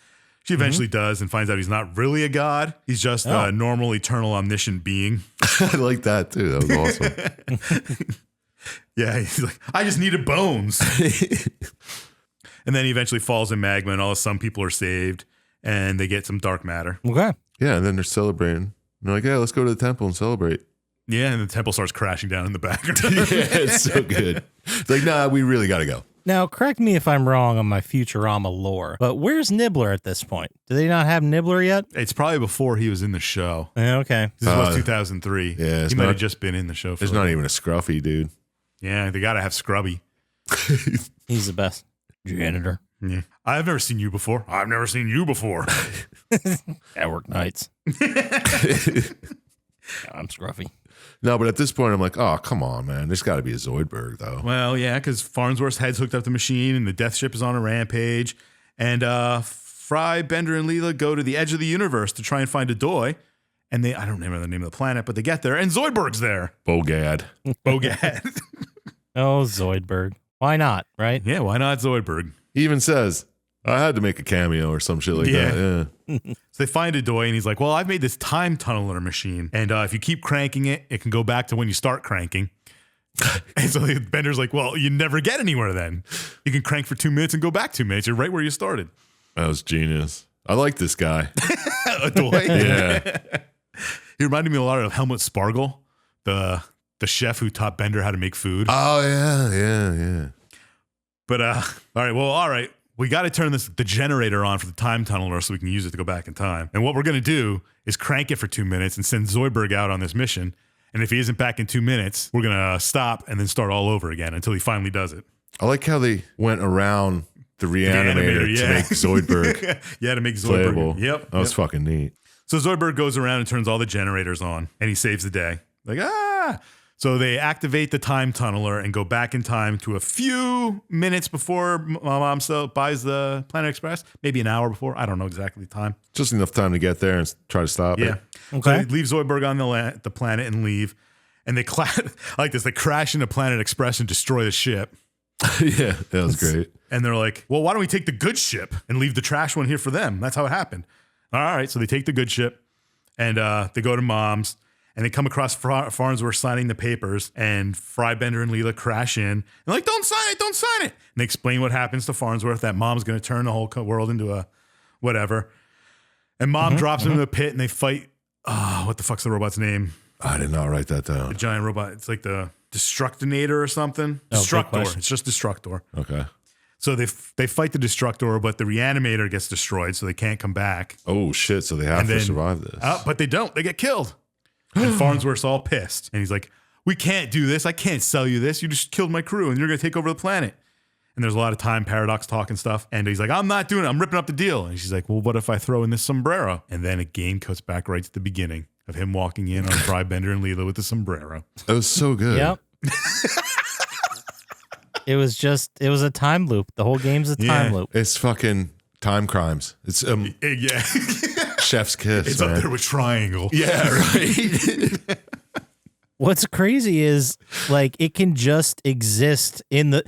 She eventually does and finds out he's not really a god. He's just a normal, eternal, omniscient being. I like that too. That was awesome. Yeah, he's like, I just needed bones. And then he eventually falls in magma, and all the sun people are saved, and they get some dark matter. Okay. Yeah, and then they're celebrating. And they're like, "Yeah, let's go to the temple and celebrate." Yeah, and the temple starts crashing down in the background. Yeah, it's so good. It's like, nah, we really got to go. Now, correct me if I'm wrong on my Futurama lore, but where's Nibbler at this point? Do they not have Nibbler yet? It's probably before he was in the show. Yeah, okay. This was 2003. Yeah, he might have just been in the show. There's not even a Scruffy, dude. Yeah, they got to have Scrubby. He's the best janitor. Yeah. I've never seen you before. I've never seen you before. At work nights. I'm Scruffy. No, but at this point, I'm like, oh, come on, man. There's got to be a Zoidberg, though. Well, yeah, because Farnsworth's head's hooked up the machine, and the Death Ship is on a rampage. And Fry, Bender, and Leela go to the edge of the universe to try and find a Doi. And I don't remember the name of the planet, but they get there, and Zoidberg's there. Bogad. Bogad. Oh, Zoidberg. Why not, right? Yeah, why not Zoidberg? He even says, I had to make a cameo or some shit like that. Yeah. So they find a Doi, and he's like, well, I've made this time tunneler machine. And if you keep cranking it, it can go back to when you start cranking. And so Bender's like, well, you never get anywhere then. You can crank for 2 minutes and go back 2 minutes. You're right where you started. That was genius. I like this guy. A Doi? Yeah. He reminded me a lot of Helmut Spargel, the chef who taught Bender how to make food. Oh, yeah. But, all right. We got to turn the generator on for the time tunneler so we can use it to go back in time. And what we're going to do is crank it for 2 minutes and send Zoidberg out on this mission. And if he isn't back in 2 minutes, we're going to stop and then start all over again until he finally does it. I like how they went around the reanimator to make Zoidberg yeah, to make Zoidberg. playable. Yep. That was fucking neat. So Zoidberg goes around and turns all the generators on, and he saves the day. Like, ah! So they activate the time tunneler and go back in time to a few minutes before Mom buys the Planet Express. Maybe an hour before. I don't know exactly the time. Just enough time to get there and try to stop Yeah. it. Okay. So they leave Zoidberg on the planet and leave. And they I like this. They crash into Planet Express and destroy the ship. Yeah, that was great. And they're like, well, why don't we take the good ship and leave the trash one here for them? That's how it happened. All right. So they take the good ship and they go to Mom's. And they come across Farnsworth signing the papers, and Fry, Bender, and Leela crash in. And they're like, don't sign it, don't sign it. And they explain what happens to Farnsworth, that Mom's going to turn the whole world into a whatever. And Mom drops him in the pit, and they fight. Oh, what the fuck's the robot's name? I did not write that The down. giant robot. It's like the Destructinator or something. Oh, good Destructor. question. It's just Destructor. Okay. So they fight the Destructor, but the Reanimator gets destroyed, so they can't come back. Oh, shit. So they have And to then- survive this. But they don't. They get killed. And Farnsworth's all pissed. And he's like, we can't do this. I can't sell you this. You just killed my crew and you're going to take over the planet. And there's a lot of time paradox talk and stuff. And he's like, I'm not doing it. I'm ripping up the deal. And she's like, well, what if I throw in this sombrero? And then a game cuts back right to the beginning of him walking in on Fry, Bender, and Leela with the sombrero. That was so good. Yep. It was a time loop. The whole game's a time Yeah. loop. It's fucking time crimes. It's Yeah. chef's kiss, It's man. up there with Triangle. Yeah, right. What's crazy is like it can just exist in the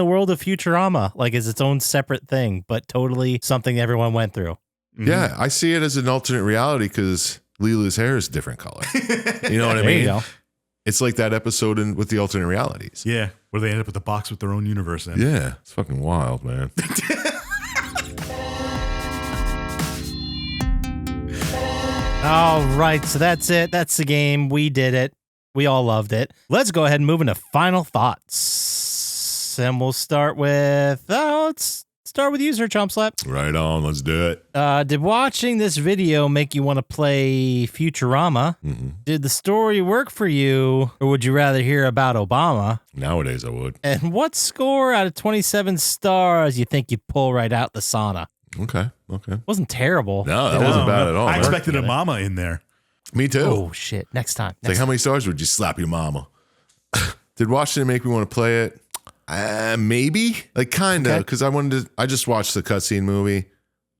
world of Futurama, like as its own separate thing, but totally something everyone went through. Yeah, I see it as an alternate reality because Lilu's hair is a different color. You know what I There you mean? go. It's like that episode with the alternate realities. Yeah. Where they end up with a box with their own universe in. Yeah, it's fucking wild, man. All right, so that's it. That's the game. We did it. We all loved it. Let's go ahead and move into final thoughts. And we'll start with let's start with you, Sir Chump Slap. Right on, let's do it. Did watching this video make you want to play Futurama? Did the story work for you, or would you rather hear about Obama? Nowadays, I would. And what score out of 27 stars you think you'd pull right out the sauna? Okay. Wasn't terrible. No, that wasn't bad at all. I man. expected a mama in there. Me too. Oh shit! Next time. It's like, how many stars would you slap your mama? Did watching it make me want to play it? Maybe. Like, kind of, because I just watched the cutscene movie.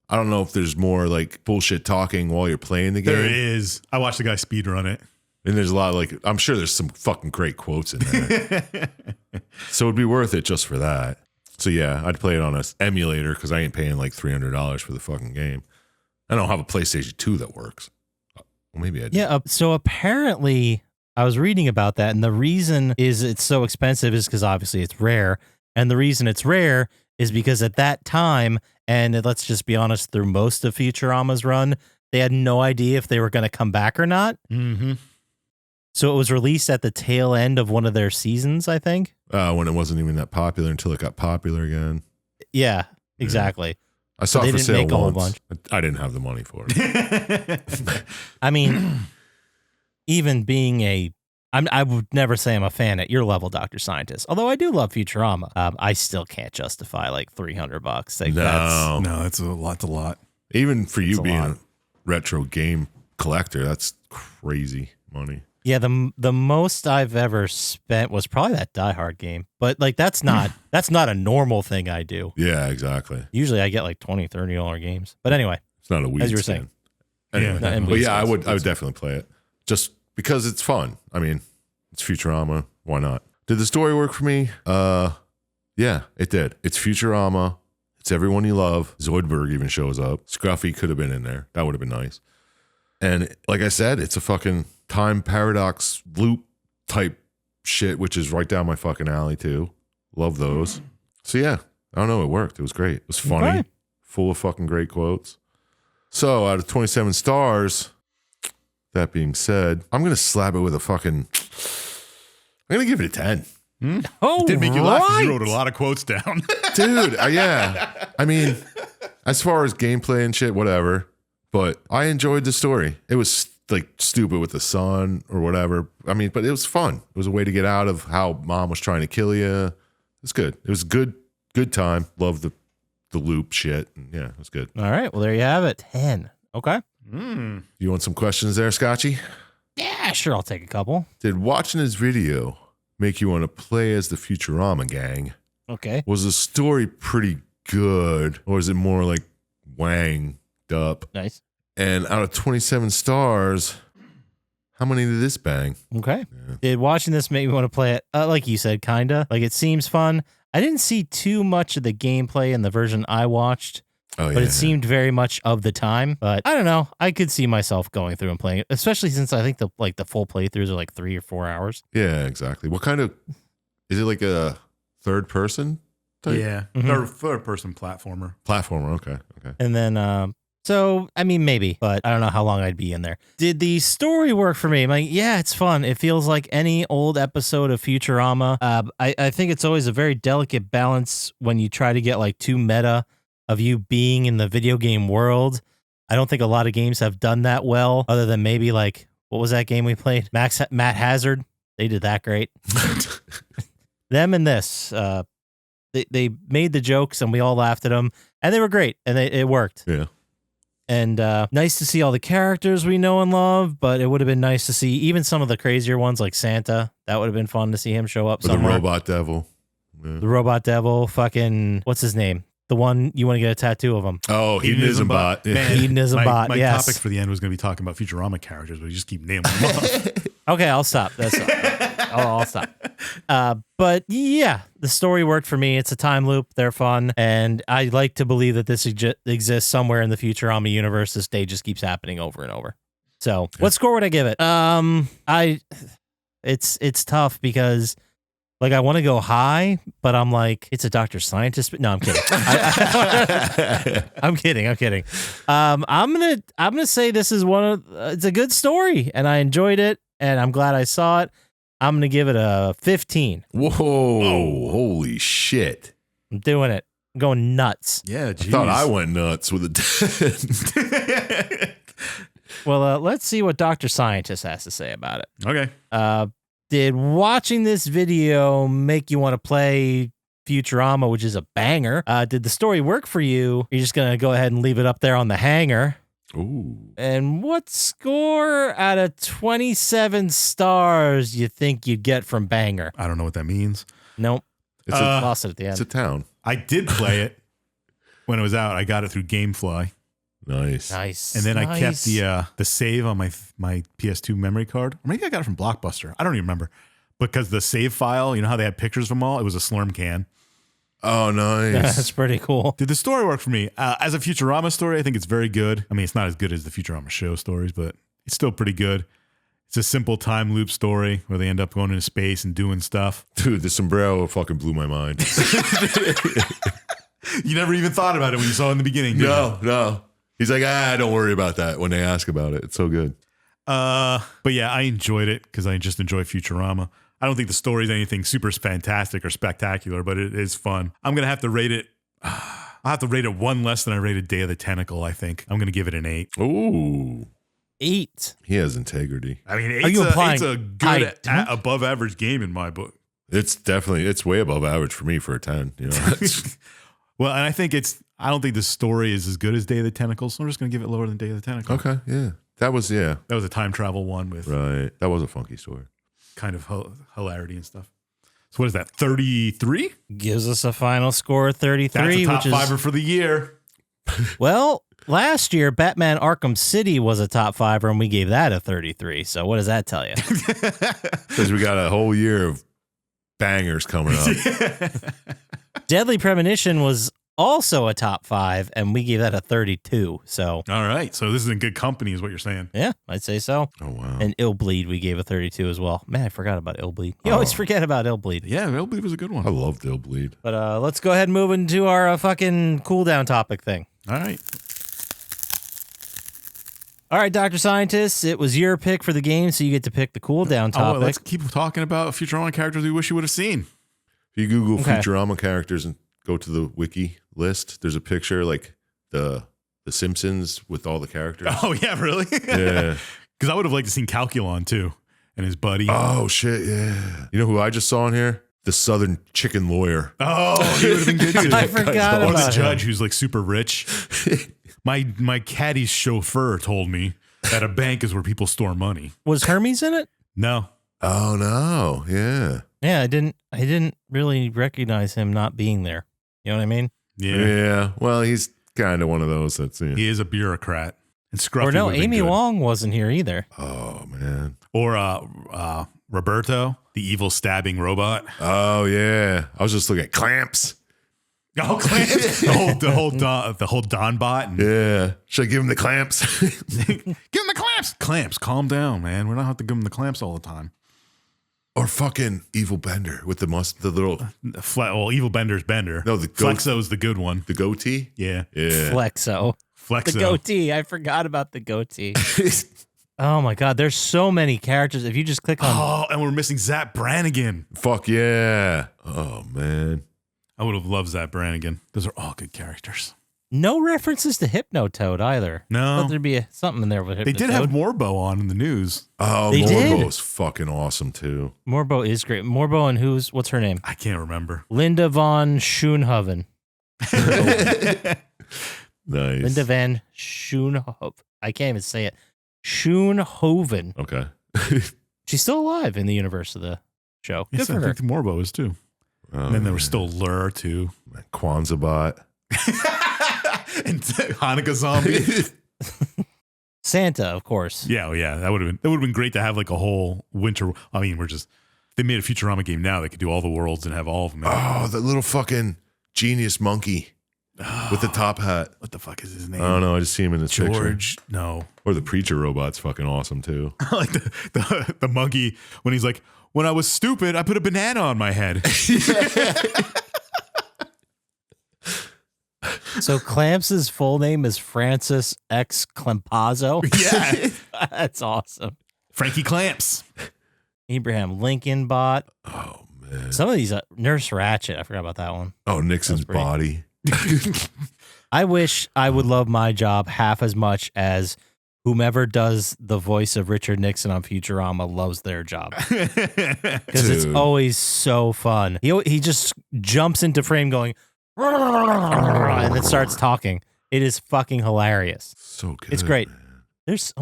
I don't know if there's more like bullshit talking while you're playing the game. There is. I watched the guy speedrun it. And there's a lot of like, I'm sure there's some fucking great quotes in there. So it'd be worth it just for that. So yeah, I'd play it on an emulator because I ain't paying like $300 for the fucking game. I don't have a PlayStation 2 that works. Well, maybe I do. Yeah. So apparently, I was reading about that, and the reason is it's so expensive is because obviously it's rare, and the reason it's rare is because at that time, and let's just be honest, through most of Futurama's run, they had no idea if they were going to come back or not. Mm-hmm. So it was released at the tail end of one of their seasons, I think. When it wasn't even that popular until it got popular again. Yeah, exactly. I saw So it they for didn't sale make a whole once. bunch. I didn't have the money for it. I mean, even being I would never say I'm a fan at your level, Dr. Scientist. Although I do love Futurama, I still can't justify like $300. Like, No. No, that's a lot. A lot. Even for you It's a being lot. a retro game collector, that's crazy money. Yeah, the most I've ever spent was probably that Die Hard game. But like that's not a normal thing I do. Yeah, exactly. Usually I get like $20, $30 games. But anyway, It's not a weed as you were skin. saying. Anyway, And but weed yeah, I skins. would definitely play it just because it's fun. I mean, it's Futurama. Why not? Did the story work for me? Yeah, it did. It's Futurama. It's everyone you love. Zoidberg even shows up. Scruffy could have been in there. That would have been nice. And like I said, it's a fucking time paradox loop type shit, which is right down my fucking alley too. Love those. So yeah, I don't know. It worked. It was great. It was funny, Okay. full of fucking great quotes. So out of 27 stars, that being said, I'm going to slap it with a fucking, I'm going to give it a 10. Oh, It did make you laugh because you right. wrote a lot of quotes down. Dude, yeah. I mean, as far as gameplay and shit, whatever. But I enjoyed the story. It was like stupid with the son or whatever. I mean, but it was fun. It was a way to get out of how mom was trying to kill you. It's good. It was good time. Love the loop shit. And yeah, it was good. All right. Well, there you have it. 10. Okay. You want some questions there, Scotchy? Yeah, sure. I'll take a couple. Did watching this video make you want to play as the Futurama gang? Okay. Was the story pretty good, or is it more like wanged up? Nice. And out of 27 stars, how many did this bang? Okay. Did watching this make me want to play it? Like you said, kinda. Like it seems fun. I didn't see too much of the gameplay in the version I watched, Oh, but it seemed very much of the time. But I don't know. I could see myself going through and playing it, especially since I think the full playthroughs are like 3 or 4 hours. Yeah, exactly. What kind of, is it like a third person type Yeah. Mhm. Third person platformer. platformer? Okay. And then, so, I mean, maybe, but I don't know how long I'd be in there. Did the story work for me? I'm like, yeah, it's fun. It feels like any old episode of Futurama. I think it's always a very delicate balance when you try to get like too meta of you being in the video game world. I don't think a lot of games have done that well, other than maybe like, what was that game we played? Matt Hazard. They did that great. Them and this, they made the jokes and we all laughed at them, and they were great, and it worked. Yeah. And nice to see all the characters we know and love, but it would have been nice to see even some of the crazier ones like Santa. That would have been fun to see him show up Or the somewhere. robot devil. Yeah. The robot devil, fucking, what's his name? The one you want to get a tattoo of him. Oh, Hedonism Bot. Yeah. Man, Hedonism Bot, my yes. topic for the end was going to be talking about Futurama characters, but you just keep naming them off. Okay, I'll stop. That's I'll stop. But yeah, the story worked for me. It's a time loop. They're fun. And I like to believe that this exists somewhere in the Futurama universe. This day just keeps happening over and over. So what score would I give it? It's tough because like I want to go high, but I'm like, it's a Dr. Scientist. No, I'm kidding. I'm kidding. I'm gonna say this is it's a good story, and I enjoyed it, and I'm glad I saw it. I'm gonna give it a 15. Whoa. Holy shit. I'm doing it. I'm going nuts. Yeah, I geez. thought I went nuts with a 10. Well, let's see what Dr. Scientist has to say about it. Okay. Did watching this video make you want to play Futurama, which is a banger. Did the story work for you? You're just going to go ahead and leave it up there on the hanger. Ooh. And what score out of 27 stars you think you'd get from Banger? I don't know what that means. Nope. It's Lost it at the end. It's a town. I did play it when it was out. I got it through GameFly. Nice. Nice. And then I kept the save on my PS2 memory card. Or maybe I got it from Blockbuster. I don't even remember. Because the save file, you know how they had pictures of them all? It was a Slurm can. Oh, nice. That's pretty cool. Did the story work for me? As a Futurama story, I think it's very good. I mean, it's not as good as the Futurama show stories, but it's still pretty good. It's a simple time loop story where they end up going into space and doing stuff. Dude, the sombrero fucking blew my mind. You never even thought about it when you saw it in the beginning, did you? No. He's like, don't worry about that when they ask about it. It's so good. But yeah, I enjoyed it because I just enjoy Futurama. I don't think the story is anything super fantastic or spectacular, but it is fun. I'm going to have to rate it. I'll have to rate it one less than I rated Day of the Tentacle, I think. I'm going to give it an 8. Ooh. 8. He has integrity. I mean, Are you implying eight's a good, above average game in my book. It's way above average for me for a 10. You know. Well, and I don't think the story is as good as Day of the Tentacle, so I'm just going to give it lower than Day of the Tentacle. Okay, yeah. That was a time travel one with right. That was a funky story. kind of hilarity and stuff. So what is that, 33? Gives us a final score of 33. That's a top which is, fiver for the year. Well, last year, Batman Arkham City was a top fiver, and we gave that a 33. So what does that tell you? Because we got a whole year of bangers coming up. Deadly Premonition was also a top 5, and we gave that a 32. So, All right. So this is in good company is what you're saying. yeah, I'd say so. Oh, wow. And Ill Bleed, we gave a 32 as well. Man, I forgot about Ill Bleed. You always forget about Ill Bleed. Yeah, I believe it was a good one. I love Dill Bleed. But let's go ahead and move into our fucking cooldown topic thing. All right. All right, Dr. Scientist, it was your pick for the game, so you get to pick the cooldown Oh, well, topic. let's keep talking about Futurama characters we wish you would have seen. If you Google Okay. Futurama characters and go to the wiki list, there's a picture like the Simpsons with all the characters. Oh, yeah, really? Yeah. Because I would have liked to seen Calculon, too, and his buddy. Oh, shit, yeah. You know who I just saw in here? The Southern Chicken Lawyer. Oh, he would have been good, too. I forgot Or the about judge who's like super rich. My caddy's chauffeur told me that a bank is where people store money. Was Hermes in it? No. Oh, no. Yeah. Yeah, I didn't really recognize him not being there. You know what I mean? Yeah. Well, he's kind of one of those that's. Yeah. He is a bureaucrat. And Scruffy Or no, would've been Amy good. Wong wasn't here either. Oh, man. Or Roberto, the evil stabbing robot. Oh, yeah. I was just looking at Clamps. Oh, Clamps. the whole Don bot. And Yeah. Should I give him the Clamps? give him the clamps. Clamps, calm down, man. We're not have to give him the clamps all the time. Or fucking Evil Bender with the little Evil Bender's Bender. No, the Flexo's the good one. the goatee. Yeah. Yeah. Flexo. Flexo. The goatee. I forgot about the goatee. Oh my God. There's so many characters. If you just click on. Oh, and we're missing Zap Brannigan. Fuck yeah. Oh, man. I would have loved Zap Brannigan. Those are all good characters. No references to Hypnotoad either. No. Thought there'd be something in there with Hypnotoad. They did have Morbo on in the news. Oh, They did? Morbo's fucking awesome, too. Morbo is great. Morbo and what's her name? I can't remember. Linda von Schoonhoven. Nice. Linda van Schoonhoven. I can't even say it. Schoonhoven. Okay. She's still alive in the universe of the show. Good Yes, for I her. think Morbo is too. Oh, And then there was still Lur too. Kwanzaa bot. And Hanukkah zombie. Santa, of course. Yeah, that would have been great to have like a whole winter. I mean, they made a Futurama game now. They could do all the worlds and have all of them. Oh, that little fucking genius monkey with the top hat. What the fuck is his name? I don't know. I just see him in this picture. George. No. Or the preacher robot's fucking awesome, too. Like the monkey when he's like, when I was stupid, I put a banana on my head. So Clamps' full name is Francis X. Clampazzo. Yeah. That's awesome. Frankie Clamps. Abraham Lincoln bot. Oh, man. Some of these, Nurse Ratchet. I forgot about that one. Oh, Nixon's That's pretty- body. I wish I would love my job half as much as whomever does the voice of Richard Nixon on Futurama loves their job. Because it's always so fun. He just jumps into frame going, and then starts talking. It is fucking hilarious. So good. It's great. Man. There's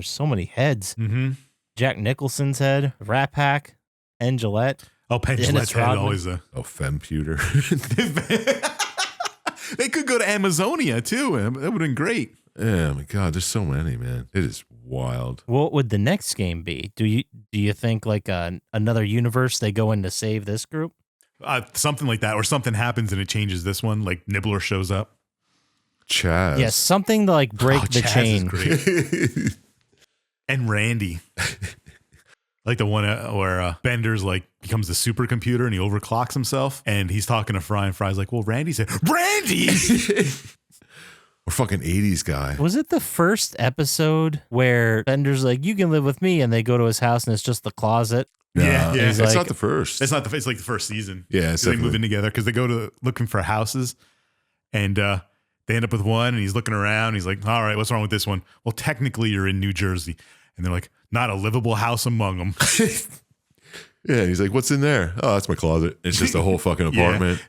so many heads. Mm-hmm. Jack Nicholson's head, Rat Pack, Penn Jillette. Oh, Penn Jillette's head always a... Oh, Femputer. They could go to Amazonia, too. That would have been great. Yeah, my God, there's so many, man. It is wild. What would the next game be? Do you think like another universe they go in to save this group? Something like that, or something happens and it changes this one, like Nibbler shows up. Chaz. Yes, something to like break the Chaz chain. is great. And Randy. Like the one where Bender's like becomes the supercomputer and he overclocks himself and he's talking to Fry and Fry's like, well, Randy said, Randy! Or fucking 80s guy. Was it the first episode where Bender's like, you can live with me, and they go to his house and it's just the closet? Yeah. It's like- not the first. It's not it's like the first season. Yeah, it's they move definitely- in together because they go to looking for houses and they end up with one and he's looking around. He's like, all right, what's wrong with this one? Well, technically you're in New Jersey. And they're like, not a livable house among them. Yeah, he's like, what's in there? Oh, that's my closet. It's just a whole fucking apartment.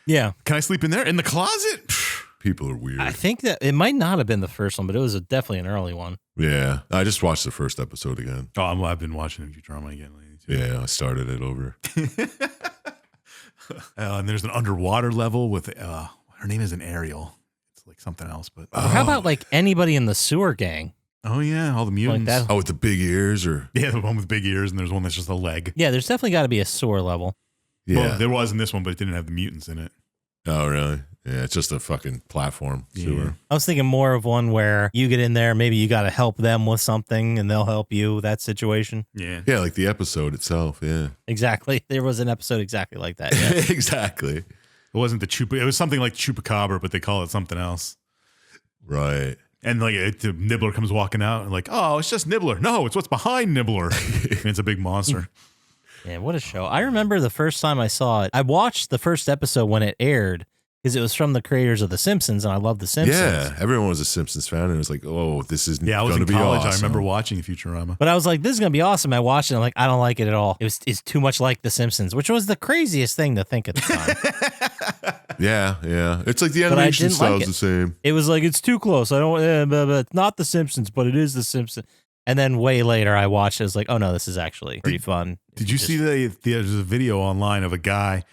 Yeah. Can I sleep in there? In the closet? People are weird. I think that it might not have been the first one, but it was definitely an early one. Yeah, I just watched the first episode again. Oh, I've been watching Futurama again lately too. Yeah, I started it over. And there's an underwater level with her name isn't Ariel. It's like something else, but Or how about like anybody in the sewer gang? oh yeah, all the mutants. that. Oh, with the big ears, or Yeah, the one with big ears, and there's one that's just a leg. Yeah, there's definitely got to be a sewer level. yeah. Well, there was in this one, but it didn't have the mutants in it. Oh, really? Yeah, it's just a fucking platform sewer. I was thinking more of one where you get in there, maybe you got to help them with something and they'll help you, that situation. Yeah. Yeah, like the episode itself. Yeah, Exactly. There was an episode exactly like that. Yeah. exactly. It wasn't the Chupa. It was something like Chupacabra, but they call it something else. Right. And like the Nibbler comes walking out and like, oh, it's just Nibbler. No, it's what's behind Nibbler. And it's a big monster. Yeah, what a show. I remember the first time I saw it, I watched the first episode when it aired because it was from the creators of The Simpsons, and I love The Simpsons. Yeah, everyone was a Simpsons fan, and it was like, oh, this is Yeah, I was going in to be college. awesome. I remember watching Futurama. But I was like, this is going to be awesome. I watched it. I'm like, I don't like it at all. It's too much like The Simpsons, which was the craziest thing to think at the time. Yeah. It's like the But I animation didn't like style's it. the same. It was like, it's too close. I don't, but it's not The Simpsons, but it is The Simpsons. And then way later, I watched it. I was like, oh no, this is actually pretty fun. Did you see there's a video online of a guy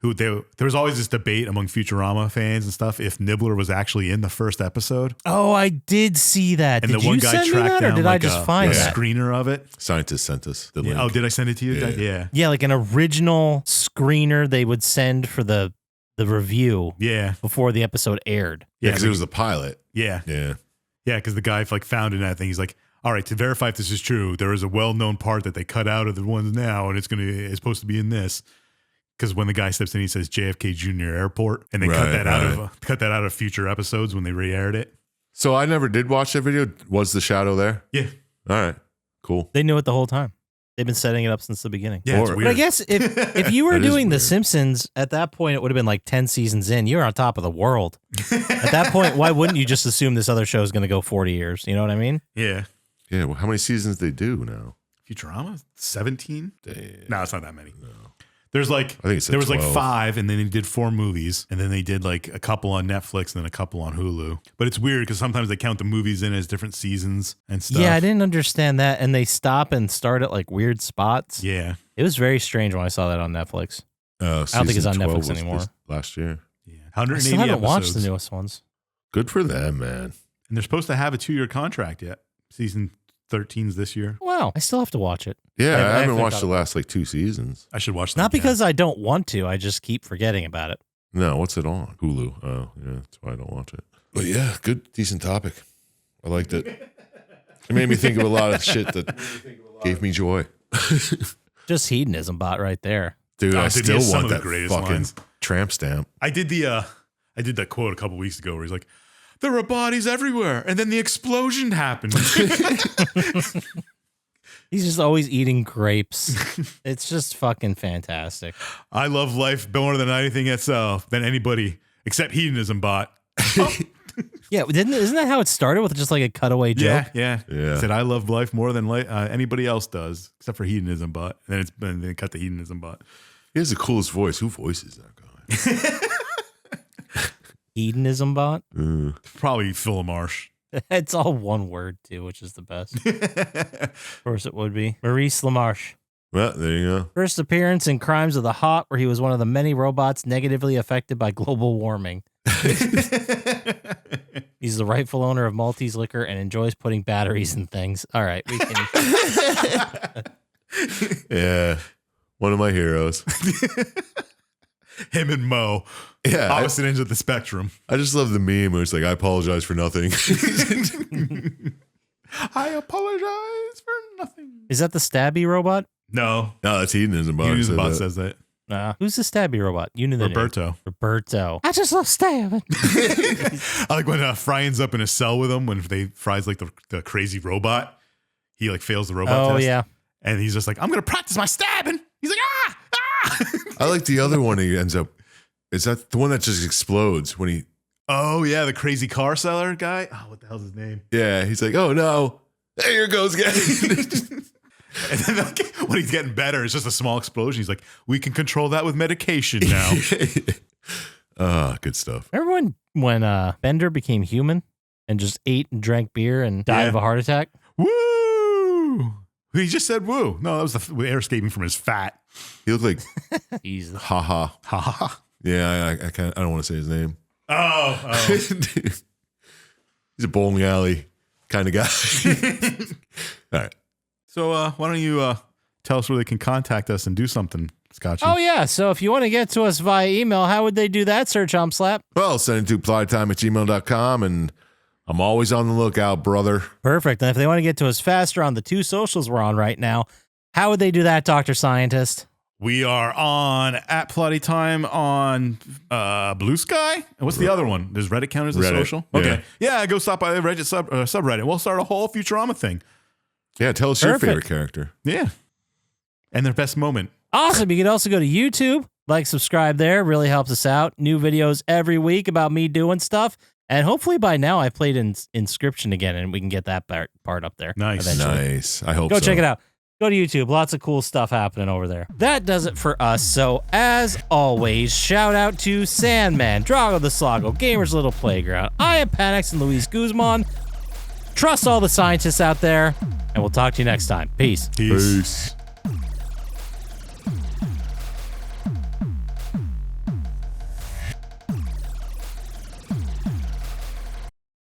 who there was always this debate among Futurama fans and stuff if Nibbler was actually in the first episode. Oh, I did see that. And Did the one you guy send me tracked that, or down did I like just a find that? screener of it. Scientists sent us the link. Oh, did I send it to you? Yeah. Yeah. Yeah, like an original screener they would send for the review Yeah. before the episode aired. Yeah, because it was the pilot. Yeah. Yeah. Yeah, because the guy like found in that thing. He's like, all right, to verify if this is true, there is a well-known part that they cut out of the ones now, and it's supposed to be in this. Because when the guy steps in, he says JFK Junior Airport, and they cut that out of future episodes when they re-aired it. So I never did watch that video. Was the shadow there? Yeah, All right. Cool. They knew it the whole time. They've been setting it up since the beginning. yeah, it's Or- weird. But I guess if you were That is doing The weird. Simpsons, at that point, it would have been like 10 seasons in. You're on top of the world. At that point, why wouldn't you just assume this other show is going to go 40 years? You know what I mean? Yeah, Yeah. Well, how many seasons they do now? Futurama 17. Damn. No, it's not that many. There's like I think it said there was like 12. 5, and then they did 4 movies, and then they did like a couple on Netflix, and then a couple on Hulu. But it's weird because sometimes they count the movies in as different seasons and stuff. Yeah, I didn't understand that. And they stop and start at like weird spots. Yeah, It was very strange when I saw that on Netflix. I don't think it's on Netflix anymore. Last year. yeah. I 180 still haven't episodes, watched the newest ones. Good for them, man. and they're supposed to have a 2-year contract yet. Season 13's this year. Wow, I still have to watch it. Yeah, I haven't haven't watched got the it. last like 2 seasons. I should watch that. Not again. because I don't want to. I just keep forgetting about it. No, what's it on? Hulu. Oh, yeah, that's why I don't watch it. But yeah, good, decent topic. I liked it. It made me think of a lot of shit that gave me joy. Just hedonism bot right there. Dude, Oh, I dude, he still has some want of the that greatest fucking lines. tramp stamp. I did that quote a couple weeks ago where he's like, "There were bodies everywhere, and then the explosion happened." He's just always eating grapes. It's just fucking fantastic. I love life more than anything itself, than anybody except hedonism bot. Yeah, isn't that how it started with just like a cutaway joke? Yeah. Yeah. He said, I love life more than anybody else does, except for hedonism bot. And then they cut the hedonism bot. He has the coolest voice. Who voices that guy? Hedonism bot? Probably Phil Marsh. It's all one word, too, which is the best. Of course it would be. Maurice LaMarche. Well, there you go. First appearance in Crimes of the Hot, where he was one of the many robots negatively affected by global warming. He's the rightful owner of Maltese liquor and enjoys putting batteries in things. All right, we can. Yeah. One of my heroes. Him and Mo. Yeah. Opposite ends of the spectrum. I just love the meme where it's like, I apologize for nothing. I apologize for nothing. Is that the stabby robot? No. No, that's hedonism bot. Hedonism bot says that. Who's the stabby robot? You knew the name. Roberto. I just love stabbing. I like when Fry ends up in a cell with him when Fry's like the crazy robot. He like fails the robot test. Oh, yeah. And he's just like, I'm going to practice my stabbing. He's like, ah. I like the other one he ends up. Is that the one that just explodes when he. Oh, yeah. The crazy car seller guy. Oh, what the hell's his name? Yeah. He's like, oh, no. There goes again. And then like, when he's getting better, it's just a small explosion. He's like, we can control that with medication now. Good stuff. Remember when Bender became human and just ate and drank beer and died of a heart attack? Woo! He just said woo. No, that was the air escaping from his fat. He looked like Jesus. Ha ha. Ha ha. Yeah, I can't. I don't want to say his name. Oh. He's a bowling alley kind of guy. All right. So why don't you tell us where they can contact us and do something, Scotchy? Oh, yeah. So if you want to get to us via email, how would they do that, Sir Chump Slap? Well, send it to plottytime@gmail.com, and I'm always on the lookout, brother. Perfect. And if they want to get to us faster on the two socials we're on right now, how would they do that, Dr. Syintist? We are on @PlottyTime on Blue Sky. And what's the other one? Does Reddit count as a Reddit. social? Okay. Yeah, go stop by the Reddit subreddit. We'll start a whole Futurama thing. Yeah, tell us your favorite character. Yeah. And their best moment. Awesome. You can also go to YouTube, subscribe there. Really helps us out. New videos every week about me doing stuff. And hopefully by now I played in Inscription again and we can get that part up there. Nice. Eventually. Nice. I hope so. Go check it out. Go to YouTube. Lots of cool stuff happening over there. That does it for us. So as always, shout out to Sandman, Drago the Slago, Gamer's Little Playground. I am Panax and Luis Guzman. Trust all the scientists out there, and we'll talk to you next time. Peace. Peace.